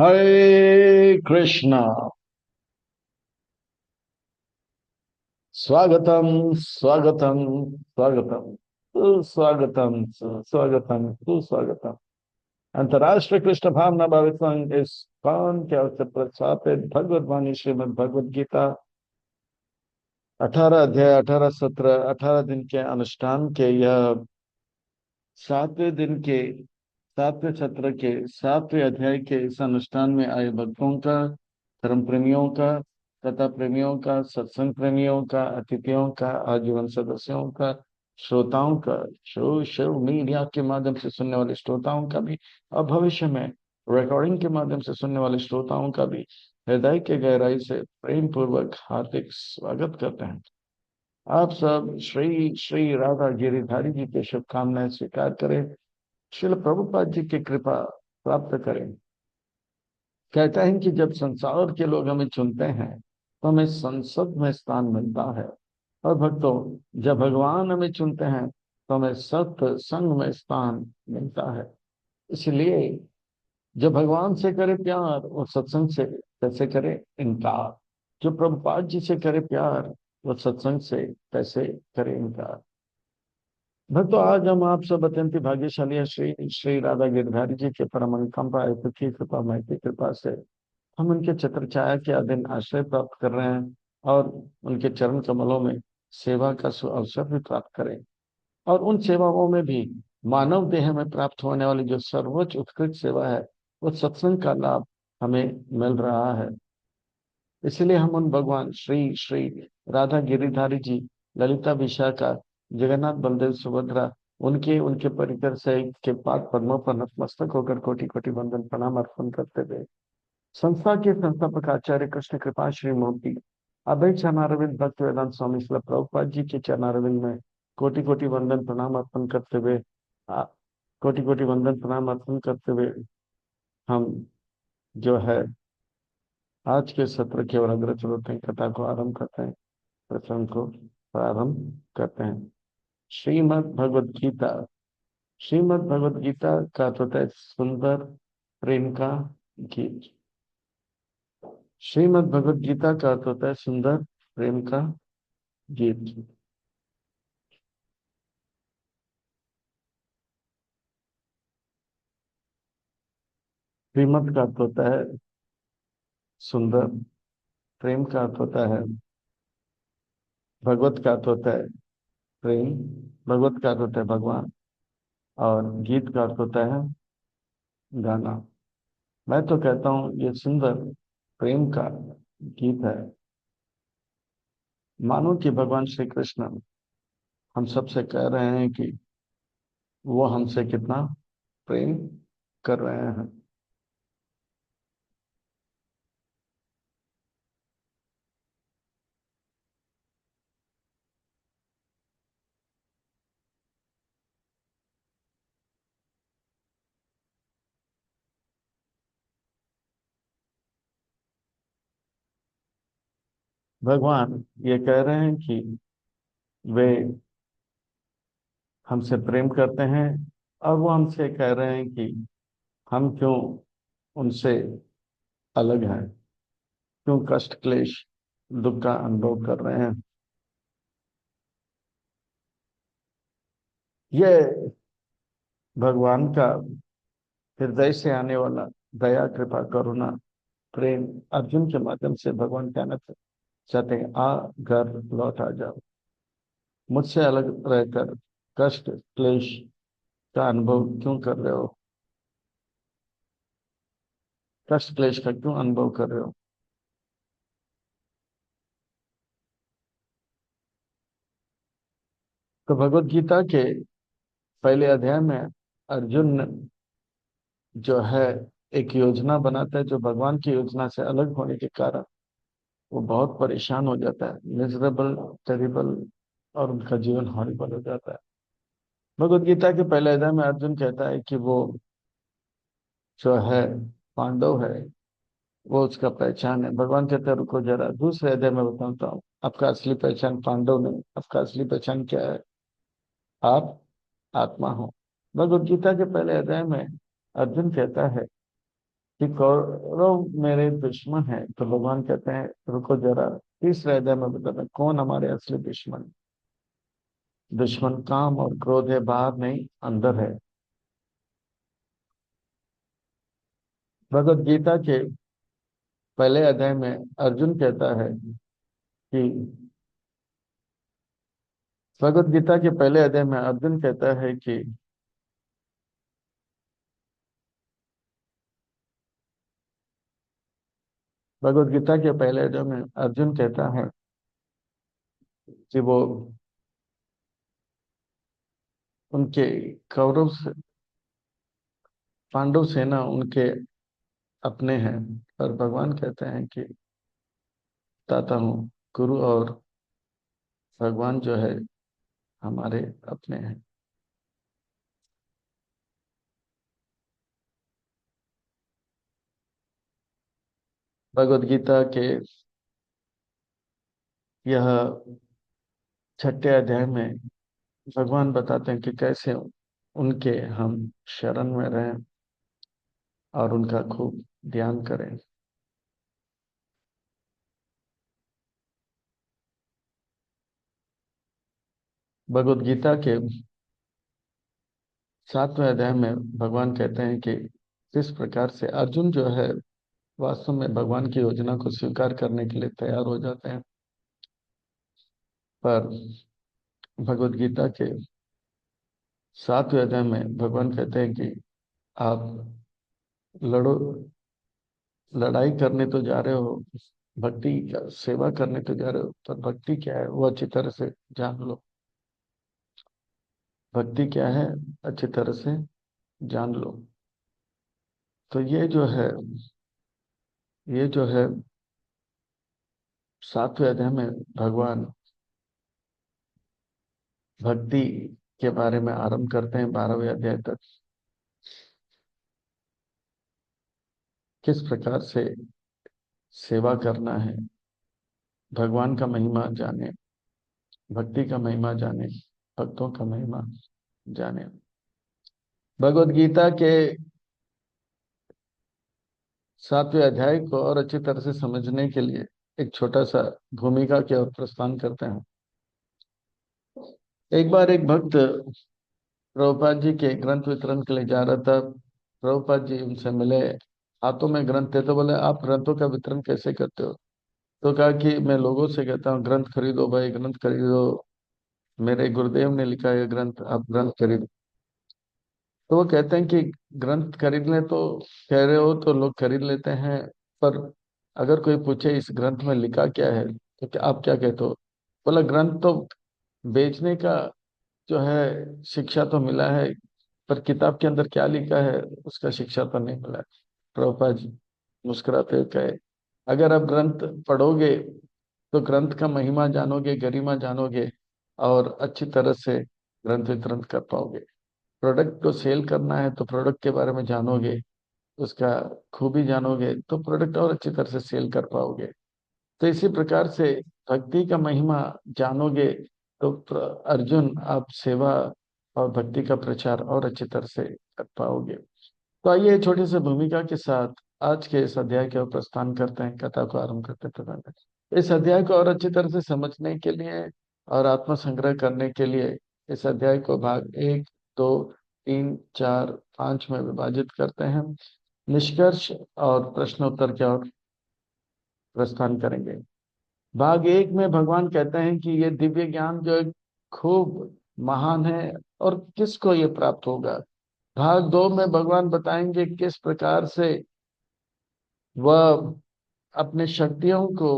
हरे कृष्णा। स्वागतम स्वागतम स्वागतम सुस्वागतम सुस्वागतम सुस्वागतम। अंतर्राष्ट्रीय कृष्ण भावना भावित संघ इस कौन के अवसर पर स्थापित भगवत वाणी श्रीमद भगवद गीता 18 अध्याय 18 सत्र 18 दिन के अनुष्ठान के यह सातवें दिन के सातवें सत्र के सातवें अध्याय के इस अनुष्ठान में आए भक्तों का, धर्म प्रेमियों का, तथा प्रेमियों का, सत्संग प्रेमियों का, अतिथियों का, आजीवन सदस्यों का, श्रोताओं का, सोशल मीडिया के माध्यम से सुनने वाले श्रोताओं का भी, और भविष्य में रिकॉर्डिंग के माध्यम से सुनने वाले श्रोताओं का भी हृदय के गहराई से प्रेम पूर्वक हार्दिक स्वागत करते हैं। आप सब श्री श्री राधा गिरिधारी जी के शुभकामनाएं स्वीकार करें। श्रील प्रभुपाद जी की कृपा प्राप्त करें। कहता है कि जब संसार के लोग हमें चुनते हैं तो हमें संसद में स्थान मिलता है, और भक्तों, जब भगवान हमें चुनते हैं तो हमें सत्य संग में स्थान मिलता है। इसलिए जो भगवान से करे प्यार वो सत्संग से कैसे करे इनकार। जो प्रभुपाद जी से करे प्यार वो सत्संग से कैसे करे इनकार। भक्तों, आज हम आप सब अत्यंत ही भाग्यशाली है। श्री श्री राधा गिरधारी जी के परम अनुकंपा हेतु की कृपा महती कृपा से हम उनके छत्र छाया के अधीन आश्रय प्राप्त कर रहे हैं, और उनके चरण कमलों में सेवा का अवसर भी प्राप्त करें। और उन सेवाओं में भी मानव देह में प्राप्त होने वाली जो सर्वोच्च उत्कृष्ट सेवा है, वो सत्संग का लाभ हमें मिल रहा है। इसलिए हम उन भगवान श्री श्री राधा गिरिधारी जी, ललिता विशाखा, जगन्नाथ बलदेव सुभद्रा, उनके उनके परिकर से के पाद पद्मों पर नतमस्तक होकर कोटि कोटि वंदन प्रणाम अर्पण करते हुए संस्था के संस्थापक आचार्य कृष्ण कृपा श्री मूर्ति अभय चरणारविंद भक्त वेदांत स्वामी श्रील प्रभुपाद जी के चरणारविंद में कोटि कोटि वंदन प्रणाम अर्पण करते हुए आ- कोटि कोटि वंदन प्रणाम अर्पण करते हुए हम जो है आज के सत्र की ओर अग्रसर होते हैं, कथा को आरंभ करते हैं, प्रसंग को प्रारंभ करते हैं। श्रीमद् भगवद गीता। श्रीमद् भगवद गीता का अर्थ होता है सुंदर प्रेम का गीत। श्रीमद् भगवद गीता का अर्थ होता है सुंदर प्रेम का गीत। श्रीमद् का अर्थ होता है सुंदर, प्रेम का अर्थ होता है, भगवत का अर्थ होता है प्रेम, भगवत का अर्थ होता है भगवान, और गीत का अर्थ होता है गाना। मैं तो कहता हूँ ये सुंदर प्रेम का गीत है। मानो कि भगवान श्री कृष्ण हम सबसे कह रहे हैं कि वो हमसे कितना प्रेम कर रहे हैं। भगवान ये कह रहे हैं कि वे हमसे प्रेम करते हैं, और वो हमसे कह रहे हैं कि हम क्यों उनसे अलग हैं, क्यों कष्ट क्लेश दुख का अनुभव कर रहे हैं। ये भगवान का हृदय से आने वाला दया कृपा करुणा प्रेम अर्जुन के माध्यम से भगवान कहना चाहते हैं, आ घर लौट आ जाओ। मुझसे अलग रहकर कष्ट क्लेश का अनुभव क्यों कर रहे हो, कष्ट क्लेश का क्यों अनुभव कर रहे हो। तो भगवत गीता के पहले अध्याय में अर्जुन जो है एक योजना बनाता है, जो भगवान की योजना से अलग होने के कारण वो बहुत परेशान हो जाता है, मिजरेबल, टेरिबल, और उनका जीवन हॉरिबल हो जाता है। भगवत गीता के पहले अध्याय में अर्जुन कहता है कि वो जो है पांडव है, वो उसका पहचान है। भगवान कहते हैं रुको जरा, दूसरे अध्याय में बताता हूँ आपका असली पहचान पांडव नहीं, आपका असली पहचान क्या है, आप आत्मा हो। भगवत गीता के पहले अध्याय में अर्जुन कहता है कि कौरव मेरे दुश्मन है, तो भगवान कहते हैं रुको जरा, तीसरे अध्याय में बताते हैं कौन हमारे असली दुश्मन है। दुश्मन काम और क्रोध है, बाहर नहीं अंदर है। भगवत गीता के पहले अध्याय में अर्जुन कहता है कि भगवत गीता के पहले अध्याय में अर्जुन कहता है कि भगवत गीता के पहले अध्याय में अर्जुन कहता है कि वो उनके कौरव पांडव सेना उनके अपने हैं, पर भगवान कहते हैं कि बताता हूँ, गुरु और भगवान जो है हमारे अपने हैं। भगवत गीता के यह छठे अध्याय में भगवान बताते हैं कि कैसे उनके हम शरण में रहें और उनका खूब ध्यान करें। भगवत गीता के सातवें अध्याय में भगवान कहते हैं कि किस प्रकार से अर्जुन जो है वास्तव में भगवान की योजना को स्वीकार करने के लिए तैयार हो जाते हैं, पर भगवत गीता के सातवें अध्याय में भगवान कहते हैं कि आप लड़ो, लड़ाई करने तो जा रहे हो, भक्ति का सेवा करने तो जा रहे हो, पर भक्ति क्या है वो अच्छी तरह से जान लो। भक्ति क्या है अच्छी तरह से जान लो। तो ये जो है सातवें अध्याय में भगवान भक्ति के बारे में आरंभ करते हैं 12वें अध्याय तक। किस प्रकार से सेवा करना है, भगवान का महिमा जाने, भक्ति का महिमा जाने, भक्तों का महिमा जाने। भगवत गीता के सातवें अध्याय को और अच्छी तरह से समझने के लिए एक छोटा सा भूमिका की ओर प्रस्थान करते हैं। एक बार एक भक्त प्रभुपाद जी के ग्रंथ वितरण के लिए जा रहा था। प्रभुपाद जी उनसे मिले, हाथों में ग्रंथ थे, तो बोले आप ग्रंथों का वितरण कैसे करते हो? तो कहा कि मैं लोगों से कहता हूँ ग्रंथ खरीदो भाई, ग्रंथ खरीदो, मेरे गुरुदेव ने लिखा है ग्रंथ, आप ग्रंथ खरीदो। तो वो कहते हैं कि ग्रंथ खरीदने तो कह रहे हो तो लोग खरीद लेते हैं, पर अगर कोई पूछे इस ग्रंथ में लिखा क्या है तो क्या आप क्या कहते हो? बोला ग्रंथ तो बेचने का जो है शिक्षा तो मिला है, पर किताब के अंदर क्या लिखा है उसका शिक्षा तो नहीं मिला है। प्रभुपाद जी मुस्कुराते हुए कहे, अगर आप ग्रंथ पढ़ोगे तो ग्रंथ का महिमा जानोगे, गरिमा जानोगे, और अच्छी तरह से ग्रंथ वितरण कर पाओगे। प्रोडक्ट को सेल करना है तो प्रोडक्ट के बारे में जानोगे, उसका खूबी जानोगे, तो प्रोडक्ट और अच्छी तरह से सेल कर पाओगे। तो इसी प्रकार से भक्ति का महिमा जानोगे तो अर्जुन आप सेवा और भक्ति का प्रचार और अच्छी तरह से कर पाओगे। तो आइए छोटी सी भूमिका के साथ आज के इस अध्याय के ओर प्रस्थान करते हैं, कथा को आरंभ करते हैं पहले। इस अध्याय को और अच्छी तरह से समझने के लिए और आत्म संग्रह करने के लिए इस अध्याय को भाग एक, दो, तीन, चार, पांच में विभाजित करते हैं। निष्कर्ष और प्रश्नोत्तर की ओर प्रस्थान करेंगे। भाग एक में भगवान कहते हैं कि ये दिव्य ज्ञान जो है खूब महान है और किसको ये प्राप्त होगा। भाग दो में भगवान बताएंगे किस प्रकार से वह अपने शक्तियों को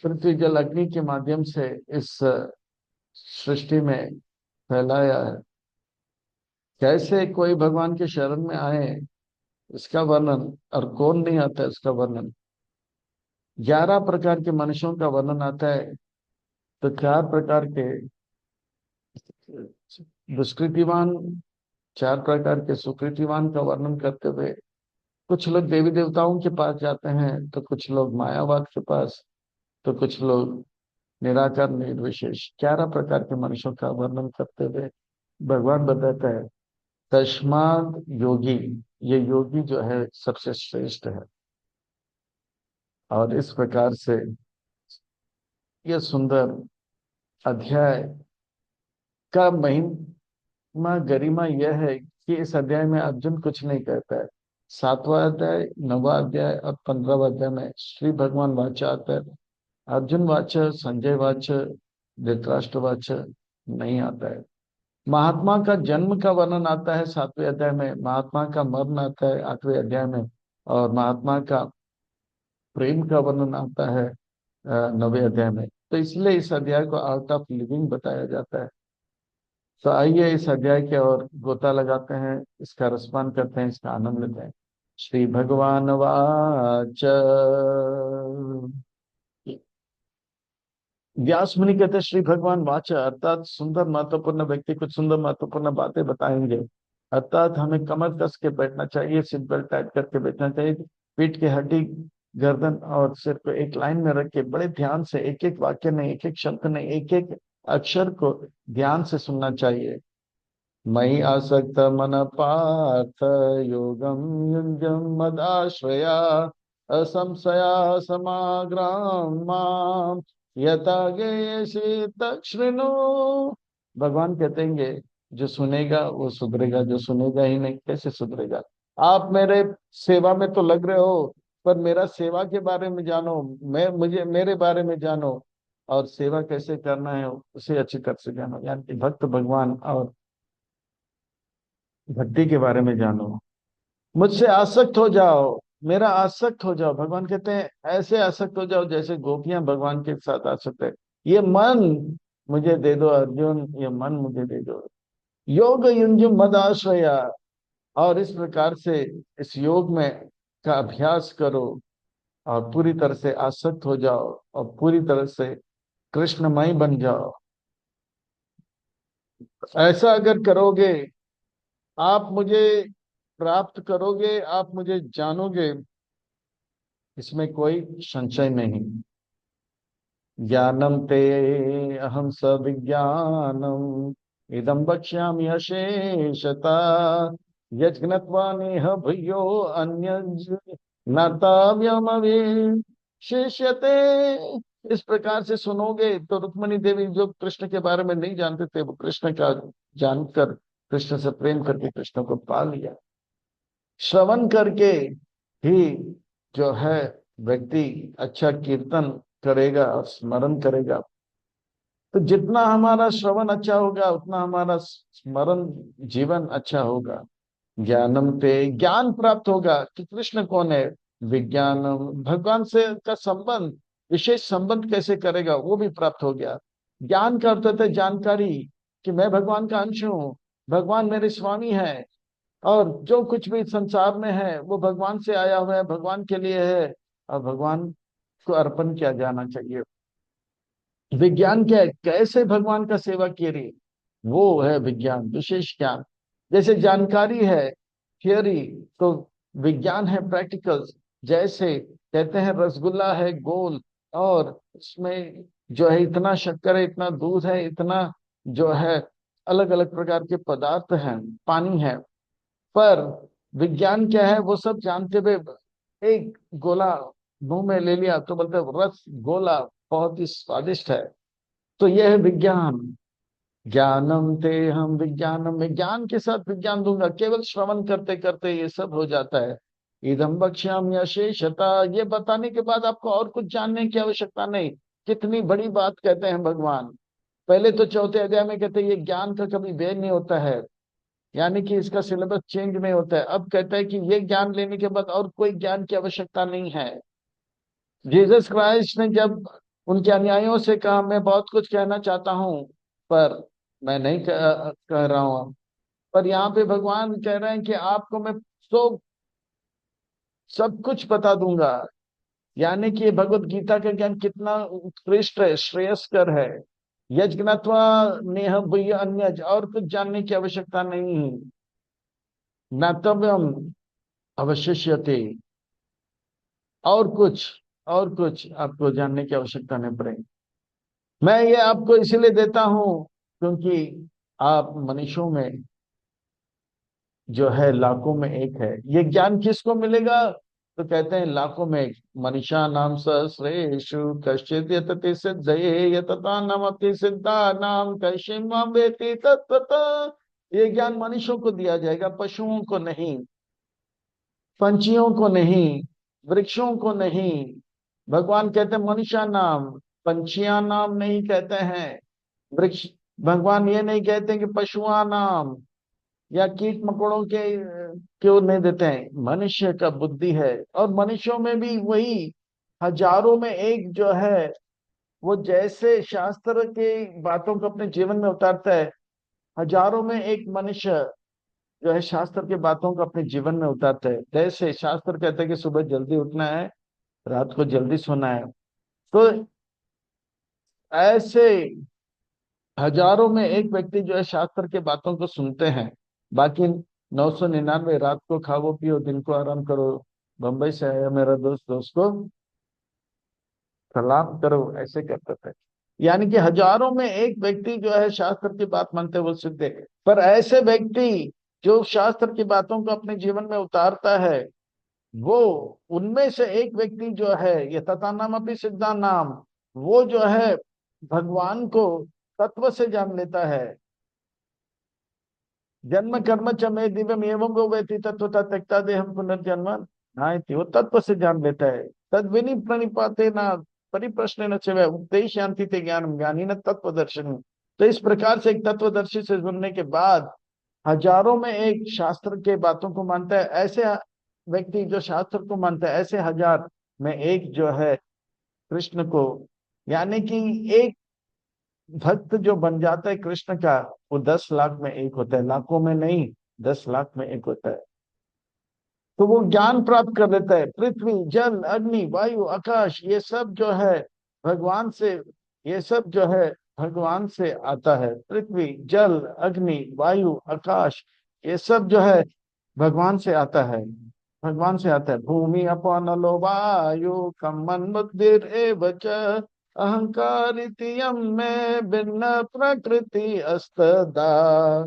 पृथ्वी जल अग्नि के माध्यम से इस सृष्टि में फैलाया है। कैसे कोई भगवान के शरण में आए इसका वर्णन, और कौन नहीं आता है इसका वर्णन। 11 प्रकार के मनुष्यों का वर्णन आता है, तो 4 प्रकार के दुष्कृतिवान, 4 प्रकार के सुकृतिवान का वर्णन करते हुए कुछ लोग देवी देवताओं के पास जाते हैं, तो कुछ लोग मायावाद के पास, तो कुछ लोग निराकार निर्विशेष, 11 प्रकार के मनुष्यों का वर्णन करते हुए भगवान बताता है तस्माद योगी, ये योगी जो है सबसे श्रेष्ठ है। और इस प्रकार से ये सुंदर अध्याय का महिमा गरिमा यह है कि इस अध्याय में अर्जुन कुछ नहीं कहता है। 7वां अध्याय, 9वां अध्याय और 15वां अध्याय में श्री भगवान वाचा आता है। अर्जुन वाचा, संजय वाचा, धृतराष्ट्र वाचा नहीं आता है। महात्मा का जन्म का वर्णन आता है 7वें अध्याय में, महात्मा का मरण आता है 8वें अध्याय में, और महात्मा का प्रेम का वर्णन आता है 9वें अध्याय में। तो इसलिए इस अध्याय को आर्ट ऑफ लिविंग बताया जाता है। तो आइए इस अध्याय के और गोता लगाते हैं, इसका रसपान करते हैं, इसका आनंद लेते हैं। श्री भगवान वाच। व्यास मुनि कहते हैं श्री भगवान वाचा, अर्थात सुंदर महत्वपूर्ण व्यक्ति कुछ सुंदर महत्वपूर्ण बातें बताएंगे। अर्थात हमें कमर कस के बैठना चाहिए, सीट बेल्ट टाइट करके बैठना चाहिए, पीठ की हड्डी, गर्दन और सिर को एक लाइन में रख के बड़े ध्यान से एक एक वाक्य नहीं, एक एक शब्द नहीं, एक एक अक्षर को ध्यान से सुनना चाहिए। मयि आसक्त मन पार्थ, योगम युंजम मदाश्रया, असंशया समाग्राम माम यथा ज्ञेयसि तच्छृणु। भगवान कहते हैं जो सुनेगा वो सुधरेगा, जो सुनेगा ही नहीं कैसे सुधरेगा। आप मेरे सेवा में तो लग रहे हो, पर मेरा सेवा के बारे में जानो, मैं मुझे मेरे बारे में जानो, और सेवा कैसे करना है उसे अच्छी तरह से जानो, यानी कि भक्त भगवान और भक्ति के बारे में जानो। मुझसे आसक्त हो जाओ, मेरा आसक्त हो जाओ। भगवान कहते हैं ऐसे आसक्त हो जाओ जैसे गोपियां भगवान के साथ आसक्त है। ये मन मुझे दे दो अर्जुन, ये मन मुझे दे दो। योग युंजुम मद आश्रया, और इस प्रकार से इस योग में का अभ्यास करो और पूरी तरह से आसक्त हो जाओ और पूरी तरह से कृष्णमय बन जाओ। ऐसा अगर करोगे आप मुझे प्राप्त करोगे, आप मुझे जानोगे, इसमें कोई संशय नहीं। ज्ञानम ते अहम सविज्ञानम इदम वक्ष्यामि अशेषता, यज्ञत्वा नेह भूयो अन्य ज्ञातव्यमवेशिष्यते। इस प्रकार से सुनोगे तो रुक्मणी देवी जो कृष्ण के बारे में नहीं जानते थे, वो कृष्ण का जानकर, कृष्ण से प्रेम करके कृष्ण को पा लिया। श्रवण करके ही जो है व्यक्ति अच्छा कीर्तन करेगा और स्मरण करेगा। तो जितना हमारा श्रवण अच्छा होगा उतना हमारा स्मरण जीवन अच्छा होगा। ज्ञानम पे ज्ञान प्राप्त होगा कि कृष्ण कौन है। विज्ञानम भगवान से का संबंध, विशेष संबंध कैसे करेगा वो भी प्राप्त हो गया। ज्ञान का अर्थ होता है जानकारी, कि मैं भगवान का अंश हूँ, भगवान मेरे स्वामी है, और जो कुछ भी संसार में है वो भगवान से आया हुआ है, भगवान के लिए है, और भगवान को अर्पण किया जाना चाहिए। विज्ञान क्या है, कैसे भगवान का सेवा किए रही, वो है विज्ञान, विशेष ज्ञान। जैसे जानकारी है थियोरी, तो विज्ञान है प्रैक्टिकल्स। जैसे कहते हैं रसगुल्ला है गोल, और उसमें जो है इतना शक्कर है, इतना दूध है, इतना जो है अलग अलग प्रकार के पदार्थ हैं, पानी है। पर विज्ञान क्या है, वो सब जानते हुए एक गोला मुंह में ले लिया तो बोलते हैं रस गोला बहुत ही स्वादिष्ट है। तो यह है विज्ञान। ज्ञानम ते हम विज्ञानम में ज्ञान के साथ विज्ञान दूंगा, केवल श्रवण करते करते ये सब हो जाता है। इदम बक्ष्याम शेषता, ये बताने के बाद आपको और कुछ जानने की आवश्यकता नहीं। कितनी बड़ी बात कहते हैं भगवान। पहले तो चौथे अध्याय में कहते हैं ये ज्ञान का कभी व्यय नहीं होता है, यानी कि इसका सिलेबस चेंज नहीं होता है। अब कहता है कि ये ज्ञान लेने के बाद और कोई ज्ञान की आवश्यकता नहीं है। जीसस क्राइस्ट ने जब उनके अनुयायियों से कहा मैं बहुत कुछ कहना चाहता हूं, पर मैं नहीं कह रहा हूं, पर यहाँ पे भगवान कह रहे हैं कि आपको मैं तो सब कुछ बता दूंगा। यानी कि ये भगवत गीता का ज्ञान कितना उत्कृष्ट है, श्रेयस्कर है। यज्ञत्वा नेह भूय अन्य, और कुछ जानने की आवश्यकता नहीं है। ज्ञातव्यम अवशिष्यते, और कुछ और कुछ आपको जानने की आवश्यकता नहीं पड़ेगी। मैं ये आपको इसीलिए देता हूं क्योंकि आप मनुष्यों में जो है लाखों में एक है। ये ज्ञान किसको मिलेगा? तो कहते हैं लाखों में एक। मनीषा नाम सहस्रेषु कश्चित् यतति सिद्धये यतता नामपि सिद्धा नाम कैशिम वेति तत्त्वतः। ये ज्ञान मनुष्यों को दिया जाएगा, पशुओं को नहीं, पंछियों को नहीं, वृक्षों को नहीं। भगवान कहते हैं मनुष्य नाम, पंछियां नाम नहीं कहते हैं। वृक्ष, भगवान ये नहीं कहते कि पशुआ नाम या कीट मकोड़ों के क्यों नहीं देते हैं। मनुष्य का बुद्धि है, और मनुष्यों में भी वही हजारों में एक जो है, वो जैसे शास्त्र के बातों को अपने जीवन में उतारता है, हजारों में एक मनुष्य जो है शास्त्र की बातों को अपने जीवन में उतारता है। जैसे शास्त्र कहते हैं कि सुबह जल्दी उठना है, रात को जल्दी सोना है, तो ऐसे हजारों में एक व्यक्ति जो है शास्त्र के बातों को सुनते हैं। बाकी 999 रात को खाओ पियो दिन को आराम करो, बम्बई से आया मेरा दोस्त, दोस्त को सलाम करो, ऐसे करते थे। यानी कि हजारों में एक व्यक्ति जो है शास्त्र की बात मानते हुए सिद्ध है। पर ऐसे व्यक्ति जो शास्त्र की बातों को अपने जीवन में उतारता है, वो उनमें से एक व्यक्ति जो है, ये तथा नाम अपनी सिद्धा नाम, वो जो है भगवान को तत्व से जान लेता है। जन्म कर्म च मे दिव्यम एवं गो व्यति तत्वता त्यक्ता देहम पुनर्जन्म नायति। वो तत्व से जान लेता है। तद विनि प्रणिपाते न परिप्रश्न न सेवा उपदेश शांति ते ज्ञानम ज्ञानी न तत्व दर्शन। तो इस प्रकार से एक तत्वदर्शी से जुड़ने के बाद हजारों में एक शास्त्र के बातों को मानता है। ऐसे व्यक्ति जो शास्त्र को मानता है, ऐसे हजार में एक जो है कृष्ण को, यानी कि एक भक्त जो बन जाता है कृष्ण का, वो 10 लाख में एक होता है, लाखों में नहीं, 10 लाख में एक होता है। तो वो ज्ञान प्राप्त कर लेता है। पृथ्वी जल अग्नि वायु आकाश, ये सब जो है भगवान से, ये सब जो है भगवान से आता है। पृथ्वी जल अग्नि वायु आकाश, ये सब जो है भगवान से आता है, भगवान से आता है। भूमि अपान नलो वायु खम मन बुद्धिर एव च अहंकार इतियम में भिन्न प्रकृति अस्तदा।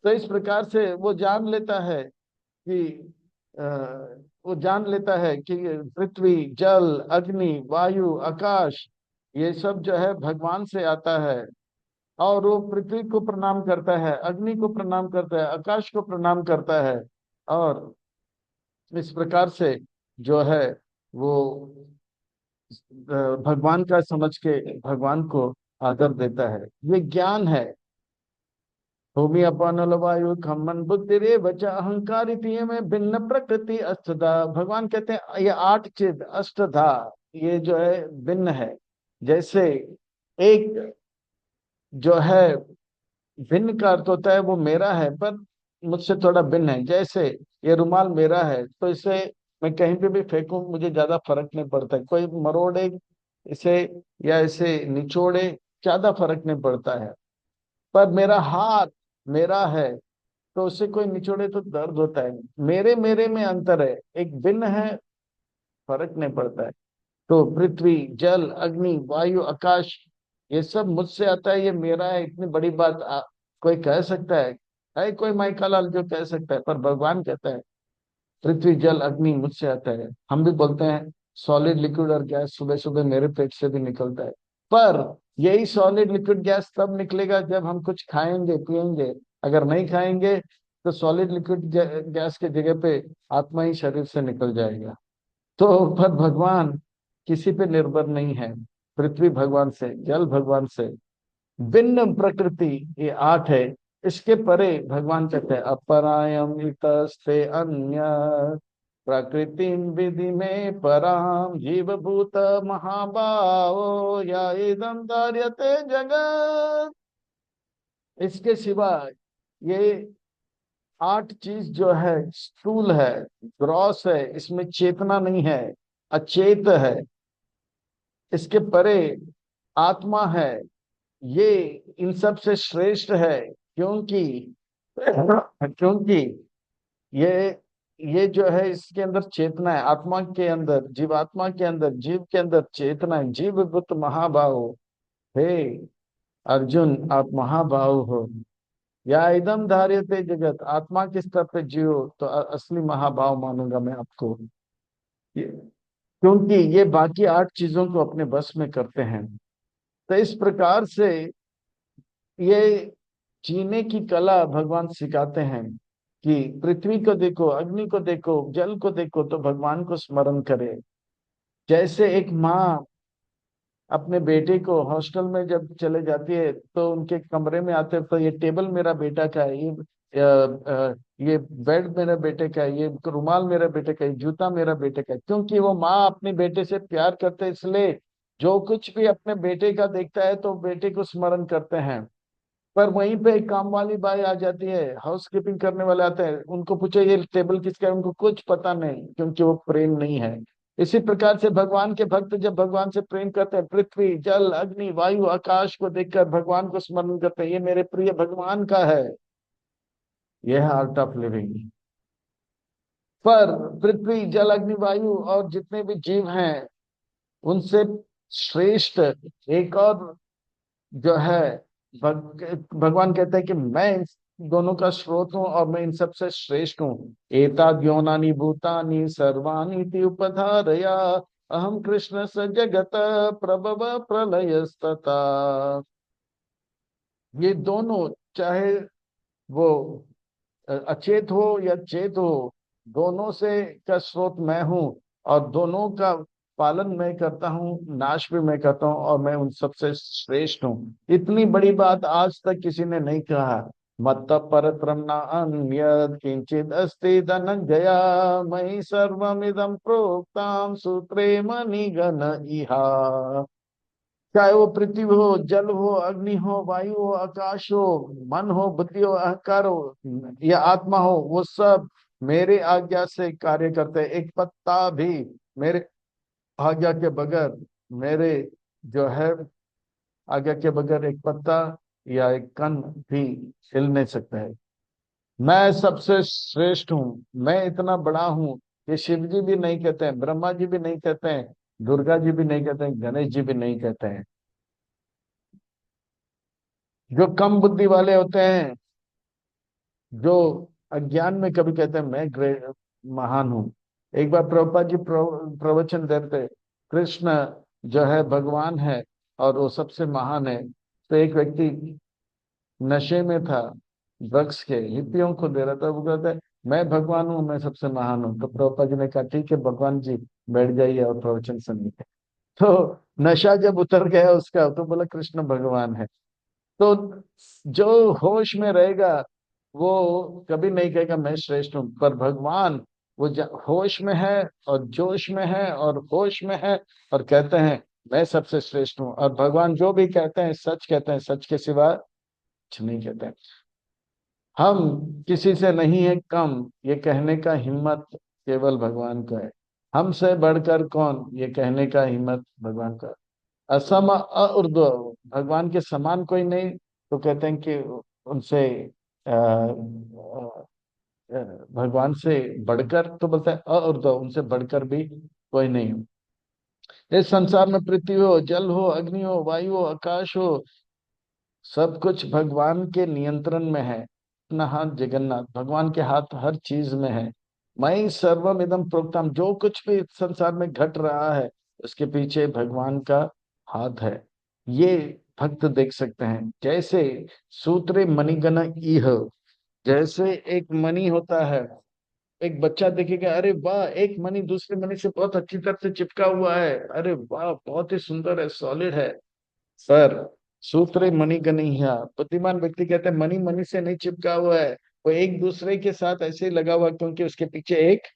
तो इस प्रकार से वो जान लेता है कि अ, वो जान लेता है कि पृथ्वी जल अग्नि वायु आकाश, ये सब जो है भगवान से आता है। और वो पृथ्वी को प्रणाम करता है, अग्नि को प्रणाम करता है, आकाश को प्रणाम करता है। और इस प्रकार से जो है वो भगवान का समझ के भगवान को आदर देता है। ये ज्ञान है। भूमि अपान वायु खम्मन बुद्धि रे बचा अहंकार इति में भिन्न प्रकृति अष्टधा। भगवान कहते हैं ये 8 चिद अष्टधा, ये जो है भिन्न है। जैसे एक जो है भिन्न का अर्थ होता है वो मेरा है, पर मुझसे थोड़ा भिन्न है। जैसे ये रुमाल मेरा है, तो इसे मैं कहीं पे भी फेंकूं मुझे ज्यादा फर्क नहीं पड़ता। कोई मरोड़े इसे या इसे निचोड़े, ज्यादा फर्क नहीं पड़ता है। पर मेरा हाथ मेरा है, तो उससे कोई निचोड़े तो दर्द होता है। मेरे मेरे में अंतर है, एक भिन्न है, फर्क नहीं पड़ता है। तो पृथ्वी जल अग्नि वायु आकाश, ये सब मुझसे आता है, ये मेरा है। इतनी बड़ी बात कोई कह सकता है कोई माइका लाल जो कह सकता है? पर भगवान कहता है पृथ्वी जल अग्नि मुझसे आता है। हम भी बोलते हैं सॉलिड लिक्विड और गैस सुबह सुबह मेरे पेट से भी निकलता है। पर यही सॉलिड लिक्विड गैस तब निकलेगा जब हम कुछ खाएंगे पिएंगे। अगर नहीं खाएंगे तो सॉलिड लिक्विड गैस के जगह पे आत्मा ही शरीर से निकल जाएगा। तो पर भगवान किसी पे निर्भर नहीं है। पृथ्वी भगवान से, जल भगवान से, भिन्न प्रकृति ये 8 है। इसके परे भगवान कहते हैं अपरायम इतस्ते अन्य प्रकृति विधि में पराम जीव भूत महाभाव या इदम धार्यते जगत। इसके सिवा ये 8 चीज जो है स्थूल है, ग्रॉस है, इसमें चेतना नहीं है, अचेत है। इसके परे आत्मा है, ये इन सब से श्रेष्ठ है। क्योंकि क्योंकि ये ये जो है इसके अंदर चेतना है, आत्मा के अंदर, जीवात्मा के अंदर, जीव के अंदर चेतना है। जीव बुत महाभाव, हे अर्जुन आप महाभाव हो। या इदम धार्यते जगत, आत्मा के स्तर पे जियो तो असली महाभाव मानूंगा मैं आपको। क्योंकि ये बाकी 8 चीजों को अपने बस में करते हैं। तो इस प्रकार से ये जीने की कला भगवान सिखाते हैं कि पृथ्वी को देखो, अग्नि को देखो, जल को देखो तो भगवान को स्मरण करे। जैसे एक माँ अपने बेटे को हॉस्टल में जब चले जाती है तो उनके कमरे में आते हैं तो ये टेबल मेरा बेटा का है, ये बेड मेरे बेटे का है, ये रुमाल मेरे बेटे का है, जूता मेरा बेटे का है। क्योंकि वो माँ अपने बेटे से प्यार करते हैं, इसलिए जो कुछ भी अपने बेटे का देखता है तो बेटे को स्मरण करते हैं। पर वहीं पे एक काम वाली बाई आ जाती है, हाउस कीपिंग करने वाले आते हैं, उनको पूछो ये टेबल किसका है, उनको कुछ पता नहीं, क्योंकि वो प्रेम नहीं है। इसी प्रकार से भगवान के भक्त जब भगवान से प्रेम करते हैं, पृथ्वी जल अग्नि वायु आकाश को देखकर भगवान को स्मरण करते हैं, ये मेरे प्रिय भगवान का है। यह है आर्ट ऑफ लिविंग। पर पृथ्वी जल अग्नि वायु और जितने भी जीव हैं उनसे श्रेष्ठ एक और जो है, भगवान कहते हैं कि मैं इन दोनों का स्रोत हूँ और मैं इन सबसे श्रेष्ठ हूँ। एताद्योनानि भूतानि सर्वाणि उपधारया अहम कृष्ण स जगत प्रभव प्रलयस्तथा। ये दोनों, चाहे वो अचेत हो या चेत हो, दोनों से का स्रोत मैं हूँ और दोनों का पालन मैं करता हूँ, नाश भी मैं करता हूँ, और मैं उन सबसे श्रेष्ठ हूँ। इतनी बड़ी बात आज तक किसी ने नहीं कहा। मत परत्रम न अन्यद किंचिद अस्ति धनंजया मयि सर्वमिदं प्रोक्ताम सूत्रे मणिगण इहा। चाहे वो पृथ्वी हो, जल हो, अग्नि हो, वायु हो, आकाश हो, मन हो, बुद्धि हो, अहंकार हो या आत्मा हो, वो सब मेरे आज्ञा से कार्य करते हैं। एक पत्ता भी मेरे आज्ञा के बगैर, मेरे जो है आज्ञा के बगैर एक पत्ता या एक कण भी हिल नहीं सकता है। मैं सबसे श्रेष्ठ हूँ, मैं इतना बड़ा हूँ। ये शिव जी भी नहीं कहते हैं, ब्रह्मा जी भी नहीं कहते हैं, दुर्गा जी भी नहीं कहते हैं, गणेश जी भी नहीं कहते हैं। जो कम बुद्धि वाले होते हैं, जो अज्ञान में कभी कहते हैं मैं ग्रेट महान हूँ। एक बार प्रभुपाद जी प्रवचन देते, कृष्ण जो है भगवान है और वो सबसे महान है। तो एक व्यक्ति नशे में था, ड्रग्स के हिप्पियों को दे रहा था, वो कहता है मैं भगवान हूँ, मैं सबसे महान हूँ। तो प्रभुपाद जी ने कहा ठीक है भगवान जी, बैठ जाइए और प्रवचन सुनिए। तो नशा जब उतर गया उसका तो बोला कृष्ण भगवान है। तो जो होश में रहेगा वो कभी नहीं कहेगा मैं श्रेष्ठ हूँ। पर भगवान वो होश में है और जोश में है और होश में है और कहते हैं मैं सबसे श्रेष्ठ हूँ। और भगवान जो भी कहते हैं सच कहते हैं, सच के सिवा कुछ नहीं कहते हैं। हम किसी से नहीं है कम, ये कहने का हिम्मत केवल भगवान को है। हमसे बढ़कर कौन, ये कहने का हिम्मत भगवान का। असम उर्दू, भगवान के समान कोई नहीं। तो कहते हैं कि उनसे भगवान से बढ़कर, तो बोलता है उर्दू, उनसे बढ़कर भी कोई नहीं। इस संसार में पृथ्वी हो, जल हो, अग्नि हो, वायु हो, आकाश हो, सब कुछ भगवान के नियंत्रण में है। अपना हाथ जगन्नाथ, भगवान के हाथ हर चीज में है। मई सर्वम इदम प्रोक्तम, जो कुछ भी इस संसार में घट रहा है उसके पीछे भगवान का हाथ है। ये भक्त देख सकते हैं। जैसे सूत्रे मणिगण इह, जैसे एक मणि होता है, एक बच्चा देखेगा अरे वाह एक मणि दूसरे मणि से बहुत अच्छी तरह से चिपका हुआ है, अरे वाह बहुत ही सुंदर है, सॉलिड है। सर, सूत्र मणि गणिया, बुद्धिमान व्यक्ति कहते हैं मणि मणि से नहीं चिपका हुआ है, वो एक दूसरे के साथ ऐसे ही लगा हुआ है, क्योंकि उसके पीछे एक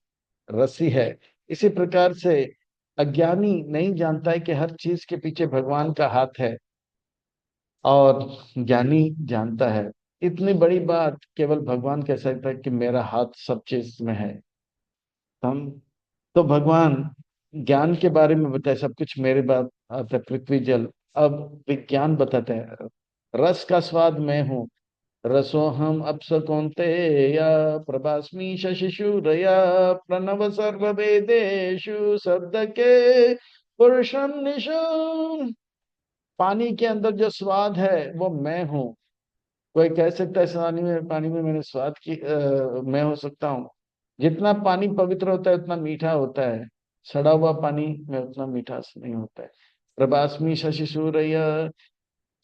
रस्सी है। इसी प्रकार से अज्ञानी नहीं जानता है कि हर चीज के पीछे भगवान का हाथ है, और ज्ञानी जानता है। इतनी बड़ी बात केवल भगवान कह सकता है कि मेरा हाथ सब चीज में है। हम तो भगवान ज्ञान के बारे में बताए, सब कुछ मेरे बात आता है, पृथ्वी जल। अब विज्ञान बताते हैं, रस का स्वाद मैं हूँ, रसोहम अप्स कौन्तेय प्रभास्मि शशिशूरया प्रणव सर्व वेदेषु शब्द के पुरुषम निशम। पानी के अंदर जो स्वाद है वो मैं हूँ, कोई कह सकता है, पानी में मैंने स्वाद की मैं हो सकता हूँ। जितना पानी पवित्र होता है उतना मीठा होता है, सड़ा हुआ पानी में उतना मीठास नहीं होता है। प्रभास्मी शशि सूर्य,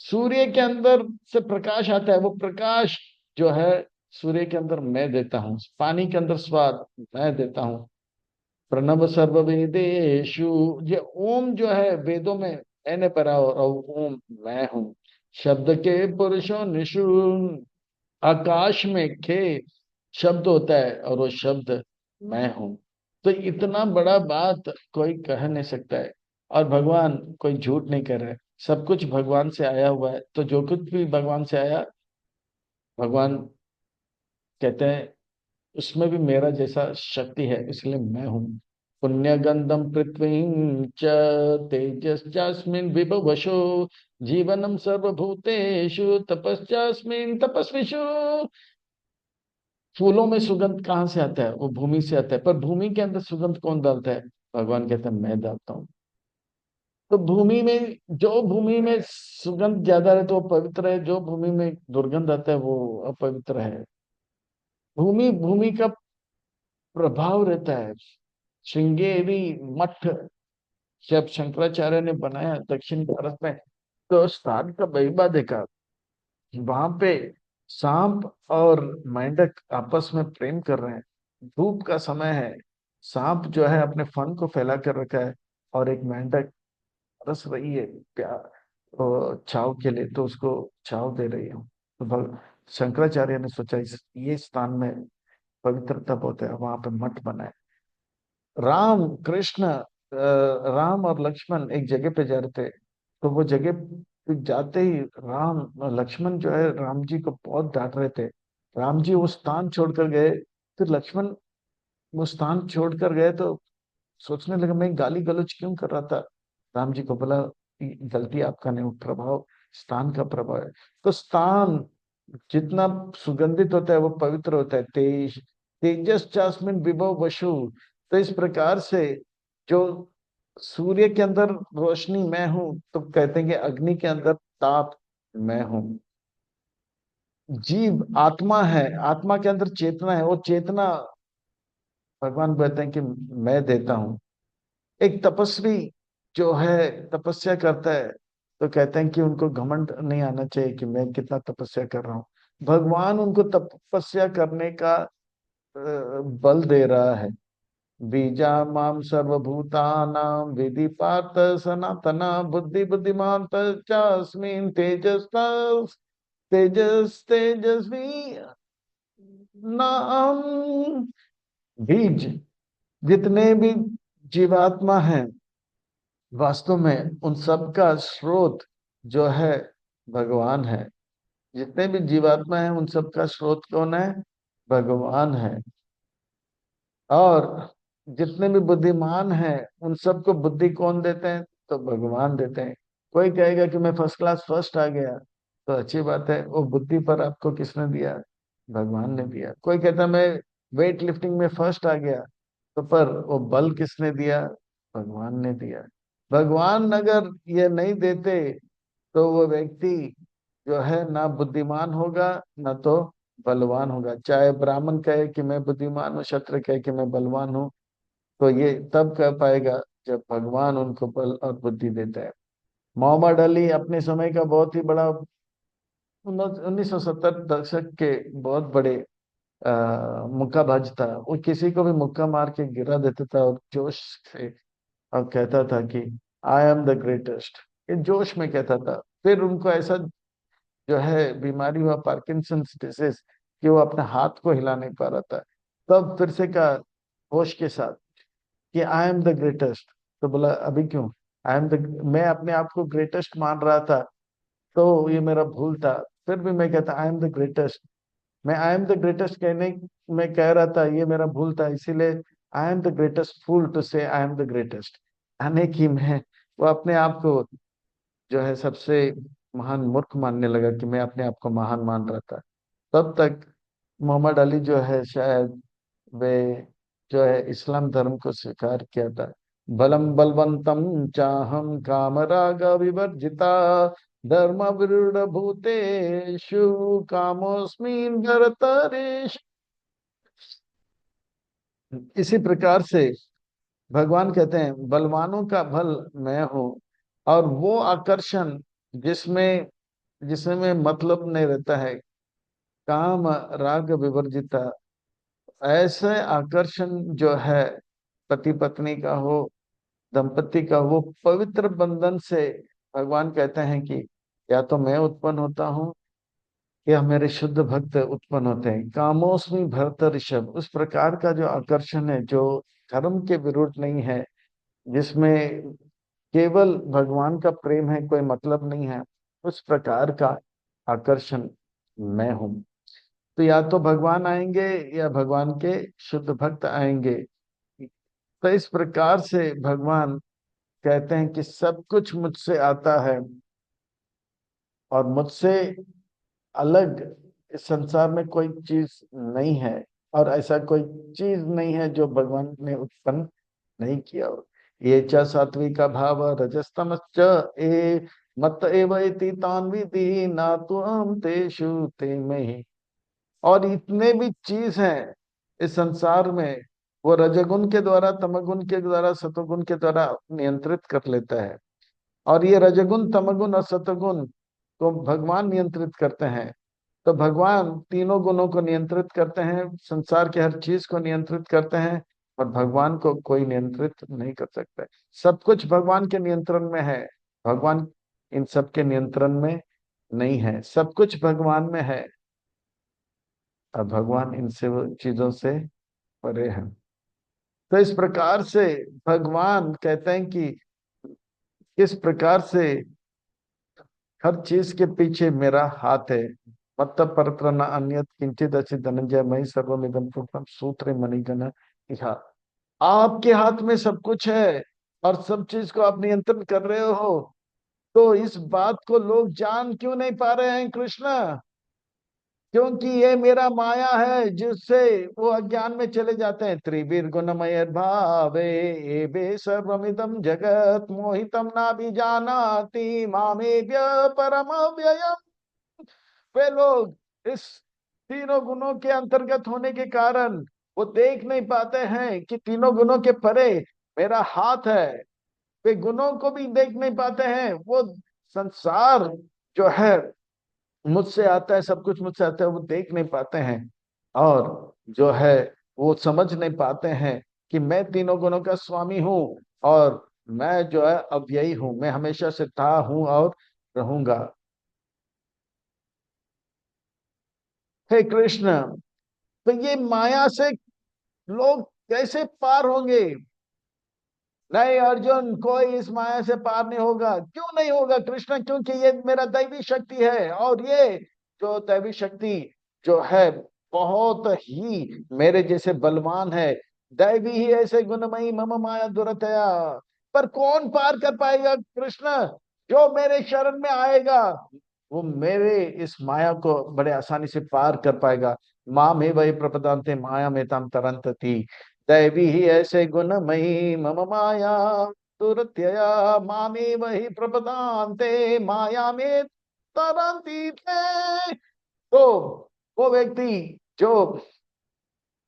सूर्य के अंदर से प्रकाश आता है, वो प्रकाश जो है सूर्य के अंदर मैं देता हूँ, पानी के अंदर स्वाद मैं देता हूँ। प्रणव सर्व वेदेशु, ये ओम जो है वेदों में मैंने पढ़ा, और ओम मैं हूँ। शब्द के पुरुषों निशु, आकाश में खे शब्द होता है और वो शब्द मैं हूँ। तो इतना बड़ा बात कोई कह नहीं सकता है। और भगवान कोई झूठ नहीं कर रहा है, सब कुछ भगवान से आया हुआ है, तो जो कुछ भी भगवान से आया, भगवान कहते हैं उसमें भी मेरा जैसा शक्ति है, इसलिए मैं हूँ। पुण्य गंधम पृथ्वी च तेजस्मिन् विभवशो, जीवनम सर्वभूतेषु तपस्यास्मिन् तपस्विषु। फूलों में सुगंध कहाँ से आता है? वो भूमि से आता है, पर भूमि के अंदर सुगंध कौन डालता है? भगवान कहते हैं मैं डालता हूँ। तो भूमि में, जो भूमि में सुगंध ज्यादा है तो वो पवित्र है, जो भूमि में दुर्गंध आता है वो अपवित्र है। भूमि भूमि का प्रभाव रहता है। श्रृंगेरी मठ जब शंकराचार्य ने बनाया दक्षिण भारत में, तो स्थान का महिमा देखा। वहां पे सांप और मेंढक आपस में प्रेम कर रहे हैं। धूप का समय है, सांप जो है अपने फन को फैला कर रखा है, और एक मेंढक रस रही है प्यार और छाव के लिए, तो उसको छाव दे रही हूँ। तो शंकराचार्य ने सोचा इस ये स्थान में पवित्रता बहुत है, वहां पे मठ बनाए। राम कृष्ण राम और लक्ष्मण एक जगह पे जा रहे थे, तो वो जगह पे जाते ही राम लक्ष्मण जो है राम जी को बहुत डांट रहे थे। राम जी वो स्थान छोड़कर गए, फिर लक्ष्मण वो स्थान छोड़कर गए, तो सोचने लगे मैं गाली गलौज क्यों कर रहा था। राम जी को बोला गलती आपका नहीं, वो प्रभाव स्थान का प्रभाव है। तो स्थान जितना सुगंधित होता है वो पवित्र होता है। तेजस चास्मिन विभव वसु, तो इस प्रकार से जो सूर्य के अंदर रोशनी मैं हूं, तो कहते हैं कि अग्नि के अंदर ताप मैं हूं। जीव आत्मा है, आत्मा के अंदर चेतना है, वो चेतना भगवान कहते हैं कि मैं देता हूँ। एक तपस्वी जो है तपस्या करता है, तो कहते हैं कि उनको घमंड नहीं आना चाहिए कि मैं कितना तपस्या कर रहा हूँ। भगवान उनको तपस्या करने का बल दे रहा है। बीजा माम सर्वभूतानां विधि पार्थ सनातना बुद्धि बुद्धिमान तस्मिन् तेजस तेजस्वी नाम। बीज, जितने भी जीवात्मा हैं, वास्तव में उन सब का स्रोत जो है भगवान है। जितने भी जीवात्मा हैं उन सब का स्रोत कौन है? भगवान है। और जितने भी बुद्धिमान हैं उन सबको बुद्धि कौन देते हैं? तो भगवान देते हैं। कोई कहेगा कि मैं फर्स्ट क्लास फर्स्ट आ गया, तो अच्छी बात है, वो बुद्धि पर आपको किसने दिया? भगवान ने दिया। कोई कहता है मैं वेट लिफ्टिंग में फर्स्ट आ गया, तो पर वो बल किसने दिया? भगवान ने दिया। भगवान अगर ये नहीं देते, तो वो व्यक्ति जो है ना बुद्धिमान होगा, ना तो बलवान होगा। चाहे ब्राह्मण कहे कि मैं बुद्धिमान हूँ, क्षत्रिय कहे कि मैं बलवान हूँ, तो ये तब कह पाएगा जब भगवान उनको बल और बुद्धि देता है। मोहम्मद अली अपने समय का बहुत ही बड़ा 1970 दशक के बहुत बड़े मुक्काबाज था। वो किसी को भी मुक्का मार के गिरा देता था, और जोश से और कहता था कि आई एम द ग्रेटेस्ट, ये जोश में कहता था। फिर उनको ऐसा जो है बीमारी हुआ, पार्किंसंस डिजीज, कि वो अपने हाथ को हिला नहीं पा रहा था। तब फिर से कहा होश के साथ कि आई एम द ग्रेटेस्ट। तो बोला अभी क्यों? आई एम द, मैं अपने आप को ग्रेटेस्ट मान रहा था, तो ये मेरा भूल था। फिर भी मैं कहता आई एम द ग्रेटेस्ट, मैं आई एम द ग्रेटेस्ट कहने में कह रहा था, ये मेरा भूल था, इसीलिए I am the greatest fool to say I am the greatest. यानी कि मैं, वो अपने आप को जो है सबसे महान मूर्ख मानने लगा कि मैं अपने आप को महान मान रहा था। तब तक मोहम्मद अली जो है शायद वे जो है इस्लाम धर्म को स्वीकार किया था। बलम बलवंतम चाहम काम राग विवर्जिता धर्म विरूढ़ भूतेषु कामोस्मिन् भरतर्षि। इसी प्रकार से भगवान कहते हैं बलवानों का बल मैं हूँ, और वो आकर्षण जिसमें जिसमें मतलब नहीं रहता है, काम राग विवर्जिता, ऐसे आकर्षण जो है पति पत्नी का हो, दंपति का, वो पवित्र बंधन से भगवान कहते हैं कि या तो मैं उत्पन्न होता हूँ या मेरे शुद्ध भक्त उत्पन्न होते हैं। कामोस्मि भरत ऋषभ, उस प्रकार का जो आकर्षण है जो धर्म के विरुद्ध नहीं है, जिसमें केवल भगवान का प्रेम है, कोई मतलब नहीं है, उस प्रकार का आकर्षण मैं हूं। तो या तो भगवान आएंगे या भगवान के शुद्ध भक्त आएंगे। तो इस प्रकार से भगवान कहते हैं कि सब कुछ मुझसे आता है, और मुझसे अलग इस संसार में कोई चीज नहीं है, और ऐसा कोई चीज नहीं है जो भगवान ने उत्पन्न नहीं किया हो। ये च सात्विका भाव रजस्तमश्च ए मत एव इति तान् विद्धि न त्वं तेषु ते मयि। और इतने भी चीज हैं इस संसार में, वो रजगुण के द्वारा, तमगुण के द्वारा, सतोगुण के द्वारा नियंत्रित कर लेता है। और ये रजगुण, तमगुण और सतगुण को भगवान नियंत्रित करते हैं। तो भगवान तीनों गुणों को नियंत्रित करते हैं, संसार के हर चीज को नियंत्रित करते हैं, और भगवान को कोई नियंत्रित नहीं कर सकता है। सब कुछ भगवान के नियंत्रण में है, भगवान इन सब के नियंत्रण में नहीं है। सब कुछ भगवान में है, और भगवान इनसे वो चीजों से परे हैं। तो इस प्रकार से भगवान कहते हैं कि किस प्रकार से हर चीज के पीछे मेरा हाथ है। मत्त परत्र न अन्यत किंचित असि धनंजय मयि सर्वमिदं प्रोक्तम सूत्रे मणिगण इह। आपके हाथ में सब कुछ है, और सब चीज को आप नियंत्रण कर रहे हो। तो इस बात को लोग जान क्यों नहीं पा रहे हैं कृष्ण? क्योंकि ये मेरा माया है, जिससे वो अज्ञान में चले जाते हैं। त्रिवीर गुणमय भावे एवे सर्वमिदं जगत मोहितम ना भी जानाति मामेव्य परम व्ययम। वे लोग इस तीनों गुणों के अंतर्गत होने के कारण वो देख नहीं पाते हैं कि तीनों गुणों के परे मेरा हाथ है। वे गुणों को भी देख नहीं पाते हैं। वो संसार जो है मुझसे आता है, सब कुछ मुझसे आता है, वो देख नहीं पाते हैं। और जो है वो समझ नहीं पाते हैं कि मैं तीनों गुणों का स्वामी हूँ, और मैं जो है अव्ययी हूँ, मैं हमेशा से था, हूँ और रहूंगा। हे कृष्ण, तो ये माया से लोग कैसे पार होंगे? नहीं अर्जुन, कोई इस माया से पार नहीं होगा। क्यों नहीं होगा कृष्ण? क्योंकि ये मेरा दैवी शक्ति है, और ये जो दैवी शक्ति जो है बहुत ही मेरे जैसे बलवान है। दैवी ही ऐसे गुणमयी मम माया दुरतया। पर कौन पार कर पाएगा कृष्ण? जो मेरे शरण में आएगा वो मेरे इस माया को बड़े आसानी से पार कर पाएगा। माँ में वही प्रपदान्ते माया में तम तरंत थी। दैवी ही ऐसे गुणमयी मम माया दुरत्यया मामे वही प्रपदान्ते माया में तरंती थे। तो वो व्यक्ति जो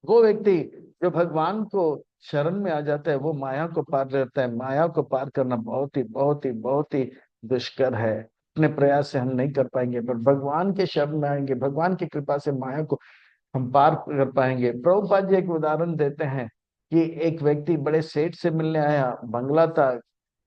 वो व्यक्ति जो भगवान को शरण में आ जाता है, वो माया को पार करता है। माया को पार करना बहुत ही बहुत ही बहुत ही दुष्कर है। अपने प्रयास से हम नहीं कर पाएंगे, पर भगवान के शरण में आएंगे, भगवान की कृपा से माया को हम पार कर पाएंगे। प्रभुपाद जी एक उदाहरण देते हैं कि एक व्यक्ति बड़े सेठ से मिलने आया, बंगला था,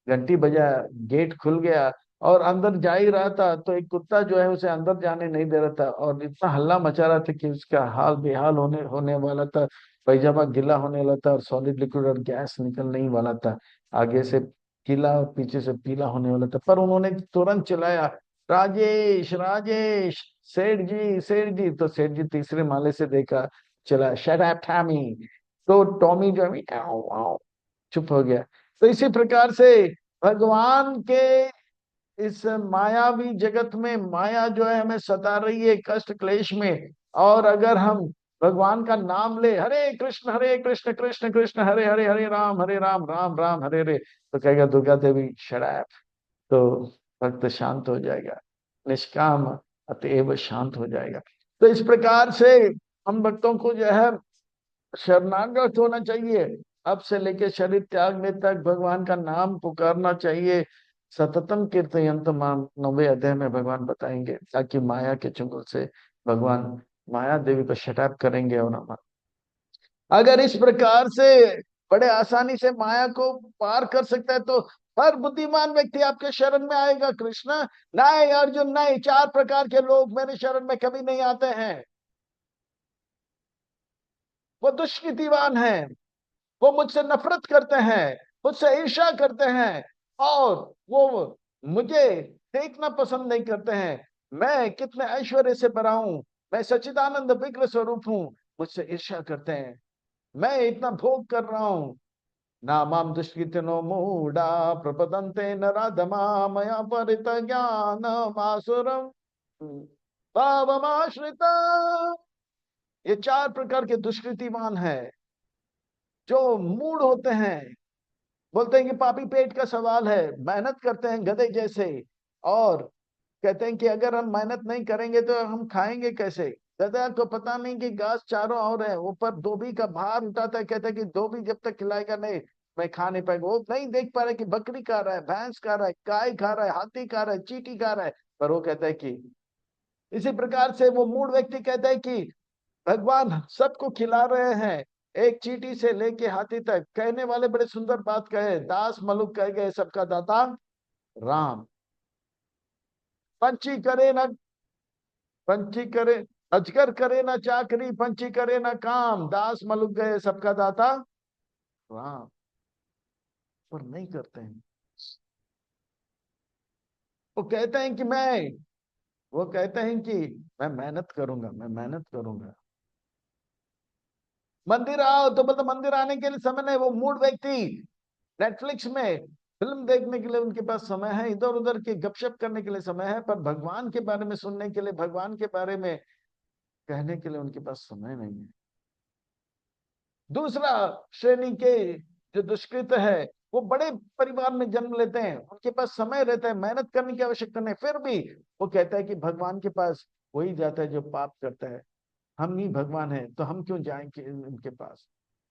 घंटी बजाया, गेट खुल गया, और अंदर जा ही रहा था तो एक कुत्ता जो है उसे अंदर जाने नहीं दे रहा था, और इतना हल्ला मचा रहा था कि उसका हाल बेहाल होने होने वाला था। पैजामा गीला होने वाला था, और सॉलिड लिक्विड और गैस निकलने ही वाला था। आगे से गीला और पीछे से पीला होने वाला था। पर उन्होंने तुरंत चिल्लाया, राजेश राजेश, सेठ जी। तो सेठ जी तीसरे माले से देखा, चला, शट अप टॉमी। तो टॉमी जो है "म्याऊं, म्याऊं", चुप हो गया। तो इसी प्रकार से भगवान के इस मायावी जगत में माया जो है हमें सता रही है कष्ट क्लेश में। और अगर हम भगवान का नाम ले, हरे कृष्ण कृष्ण कृष्ण हरे हरे, हरे राम राम राम हरे हरे, तो कहेगा दुर्गा देवी शराब। तो भक्त शांत हो जाएगा, निष्काम अतएव शांत हो जाएगा। तो इस प्रकार से हम भक्तों को जो है शरणागत होना चाहिए। अब से लेके शरीर त्यागने तक भगवान का नाम पुकारना चाहिए। सततम कीर्तयन्त माम, 9वें अध्याय में भगवान बताएंगे, ताकि माया के चुंगल से भगवान माया देवी को शटाप करेंगे। और हम अगर इस प्रकार से बड़े आसानी से माया को पार कर सकता है, तो हर बुद्धिमान व्यक्ति आपके शरण में आएगा। कृष्ण नहीं, अर्जुन नहीं, 4 प्रकार के लोग मेरे शरण में कभी नहीं आते हैं। वो दुष्कृतिवान है, वो मुझसे नफरत करते हैं, मुझसे ईर्ष्या करते हैं, और वो मुझे देखना पसंद नहीं करते हैं। मैं कितने ऐश्वर्य से भरा हूं, मैं सच्चिदानंद विग्रह स्वरूप हूं, मुझसे ईर्ष्या करते हैं। मैं इतना भोग कर रहा हूं। नामाम दुष्कृतिनो मूढ़ा प्रपदन्ते नराधमा मया परित ज्ञान मासुरम भावमाश्रिता। ये 4 प्रकार के दुष्कृतिमान है, जो मूढ़ होते हैं। बोलते हैं कि पापी पेट का सवाल है, मेहनत करते हैं गधे जैसे, और कहते हैं कि अगर हम मेहनत नहीं करेंगे तो हम खाएंगे कैसे। गधा को पता नहीं कि घास चारों ओर है, ऊपर धोबी का भार उठाता है, कहता है कि धोबी जब तक खिलाएगा नहीं मैं खा नहीं पाएगा। वो नहीं देख पा रहा है कि बकरी खा रहा है, भैंस खा रहा है, गाय खा रहा है, हाथी खा रहा है, चींटी खा रहा है, पर वो कहता है कि इसी प्रकार से वो मूढ़ व्यक्ति कहता है कि भगवान सबको खिला रहे हैं, एक चींटी से लेके हाथी तक। कहने वाले बड़े सुंदर बात कहे, दास मलुक कह गए सबका दाता राम। पंछी करे न पंछी करे अजगर करे ना चाकरी, पंछी करे ना काम, दास मलुक गए सबका दाता राम। पर नहीं करते हैं। वो कहते हैं कि वो कहते हैं कि मैं मेहनत करूंगा, मैं मेहनत करूंगा। मंदिर आओ तो मतलब मंदिर आने के लिए समय नहीं। वो मूड व्यक्ति नेटफ्लिक्स में फिल्म देखने के लिए उनके पास समय है, इधर उधर के गपशप करने के लिए समय है, पर भगवान के बारे में सुनने के लिए, भगवान के बारे में कहने के लिए उनके पास समय नहीं है। दूसरा श्रेणी के जो दुष्कृत है, वो बड़े परिवार में जन्म लेते हैं, उनके पास समय रहता है, मेहनत करने की आवश्यकता नहीं, फिर भी वो कहता है कि भगवान के पास वही जाता है जो पाप करता है। हम ही भगवान है तो हम क्यों जाएंगे उनके पास।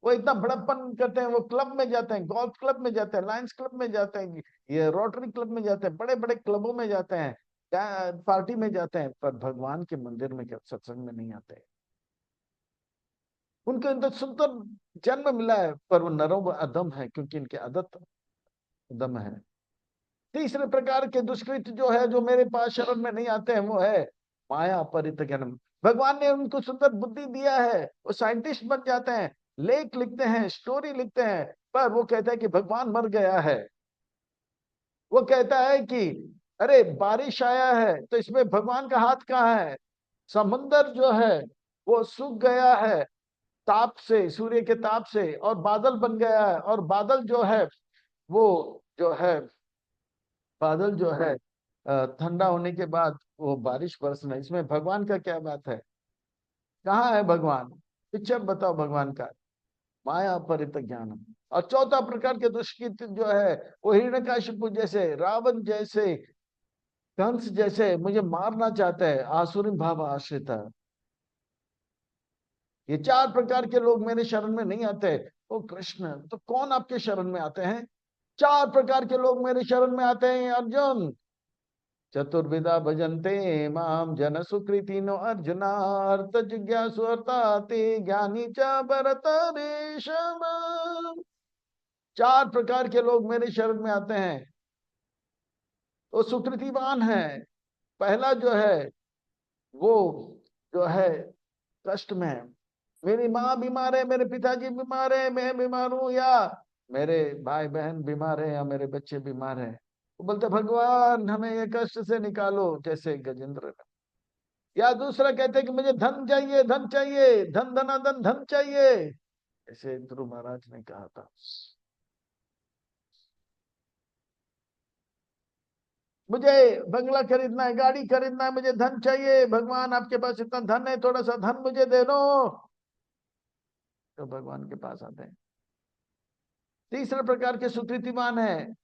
वो इतना बड़प्पन करते हैं, वो क्लब में जाते हैं, गोल्फ क्लब में जाते हैं, लायंस क्लब में जाते हैं, ये रोटरी क्लब में जाते हैं, बड़े बड़े क्लबों में जाते हैं, पार्टी में जाते हैं, पर भगवान के मंदिर में सत्संग में नहीं आते। उनके अंदर सुंदर जन्म मिला है, पर वो नरों अधम है, क्योंकि इनके आदत अधम है। तीसरे प्रकार के दुष्कृत जो है, जो मेरे पास शरण में नहीं आते हैं, वो है माया परित ज्ञानम। भगवान ने उनको सुंदर बुद्धि दिया है, वो साइंटिस्ट बन जाते हैं, लेख लिखते हैं, स्टोरी लिखते हैं, पर वो कहता है कि भगवान मर गया है। वो कहता है कि अरे बारिश आया है तो इसमें भगवान का हाथ कहाँ है। समुंदर जो है वो सूख गया है ताप से, सूर्य के ताप से, और बादल बन गया है, और बादल जो है वो जो है बादल जो है ठंडा होने के बाद वो बारिश बरसना, इसमें भगवान का क्या बात है। कहाँ है भगवान। पिक्चर बताओ भगवान का। माया परित ज्ञानम। और चौथा प्रकार के दुष्कृत जो है, वो हिरण्यकशिपु जैसे, रावण जैसे, कंस जैसे मुझे मारना चाहता है, आसुरी भाव आश्रित है। ये 4 प्रकार के लोग मेरे शरण में नहीं आते। ओ कृष्ण, तो कौन आपके शरण में आते हैं। 4 प्रकार के लोग मेरे शरण में आते हैं अर्जुन। चतुर्विधा भजन्ते माम जन सुकृतिनो अर्जुना, अर्थ जिज्ञासु अर्थाते ज्ञानी च भरतर्षभ। 4 प्रकार के लोग मेरे शरण में आते हैं, वो सुकृतिवान है। पहला जो है वो जो है कष्ट में है। मेरी माँ बीमार है, मेरे पिताजी बीमार है, मैं बीमार हूं, या मेरे भाई बहन बीमार है, या मेरे बच्चे बीमार है, वो बोलते भगवान हमें ये कष्ट से निकालो, जैसे गजेंद्र ने। या दूसरा कहते हैं कि मुझे धन चाहिए, धन चाहिए, धन धनाधन धन चाहिए, ऐसे ध्रुव महाराज ने कहा था। मुझे बंगला खरीदना है, गाड़ी खरीदना है, मुझे धन चाहिए, भगवान आपके पास इतना धन है, थोड़ा सा धन मुझे दे दो। तो भगवान के पास आते हैं। तीसरे प्रकार के सुकृतिमान है,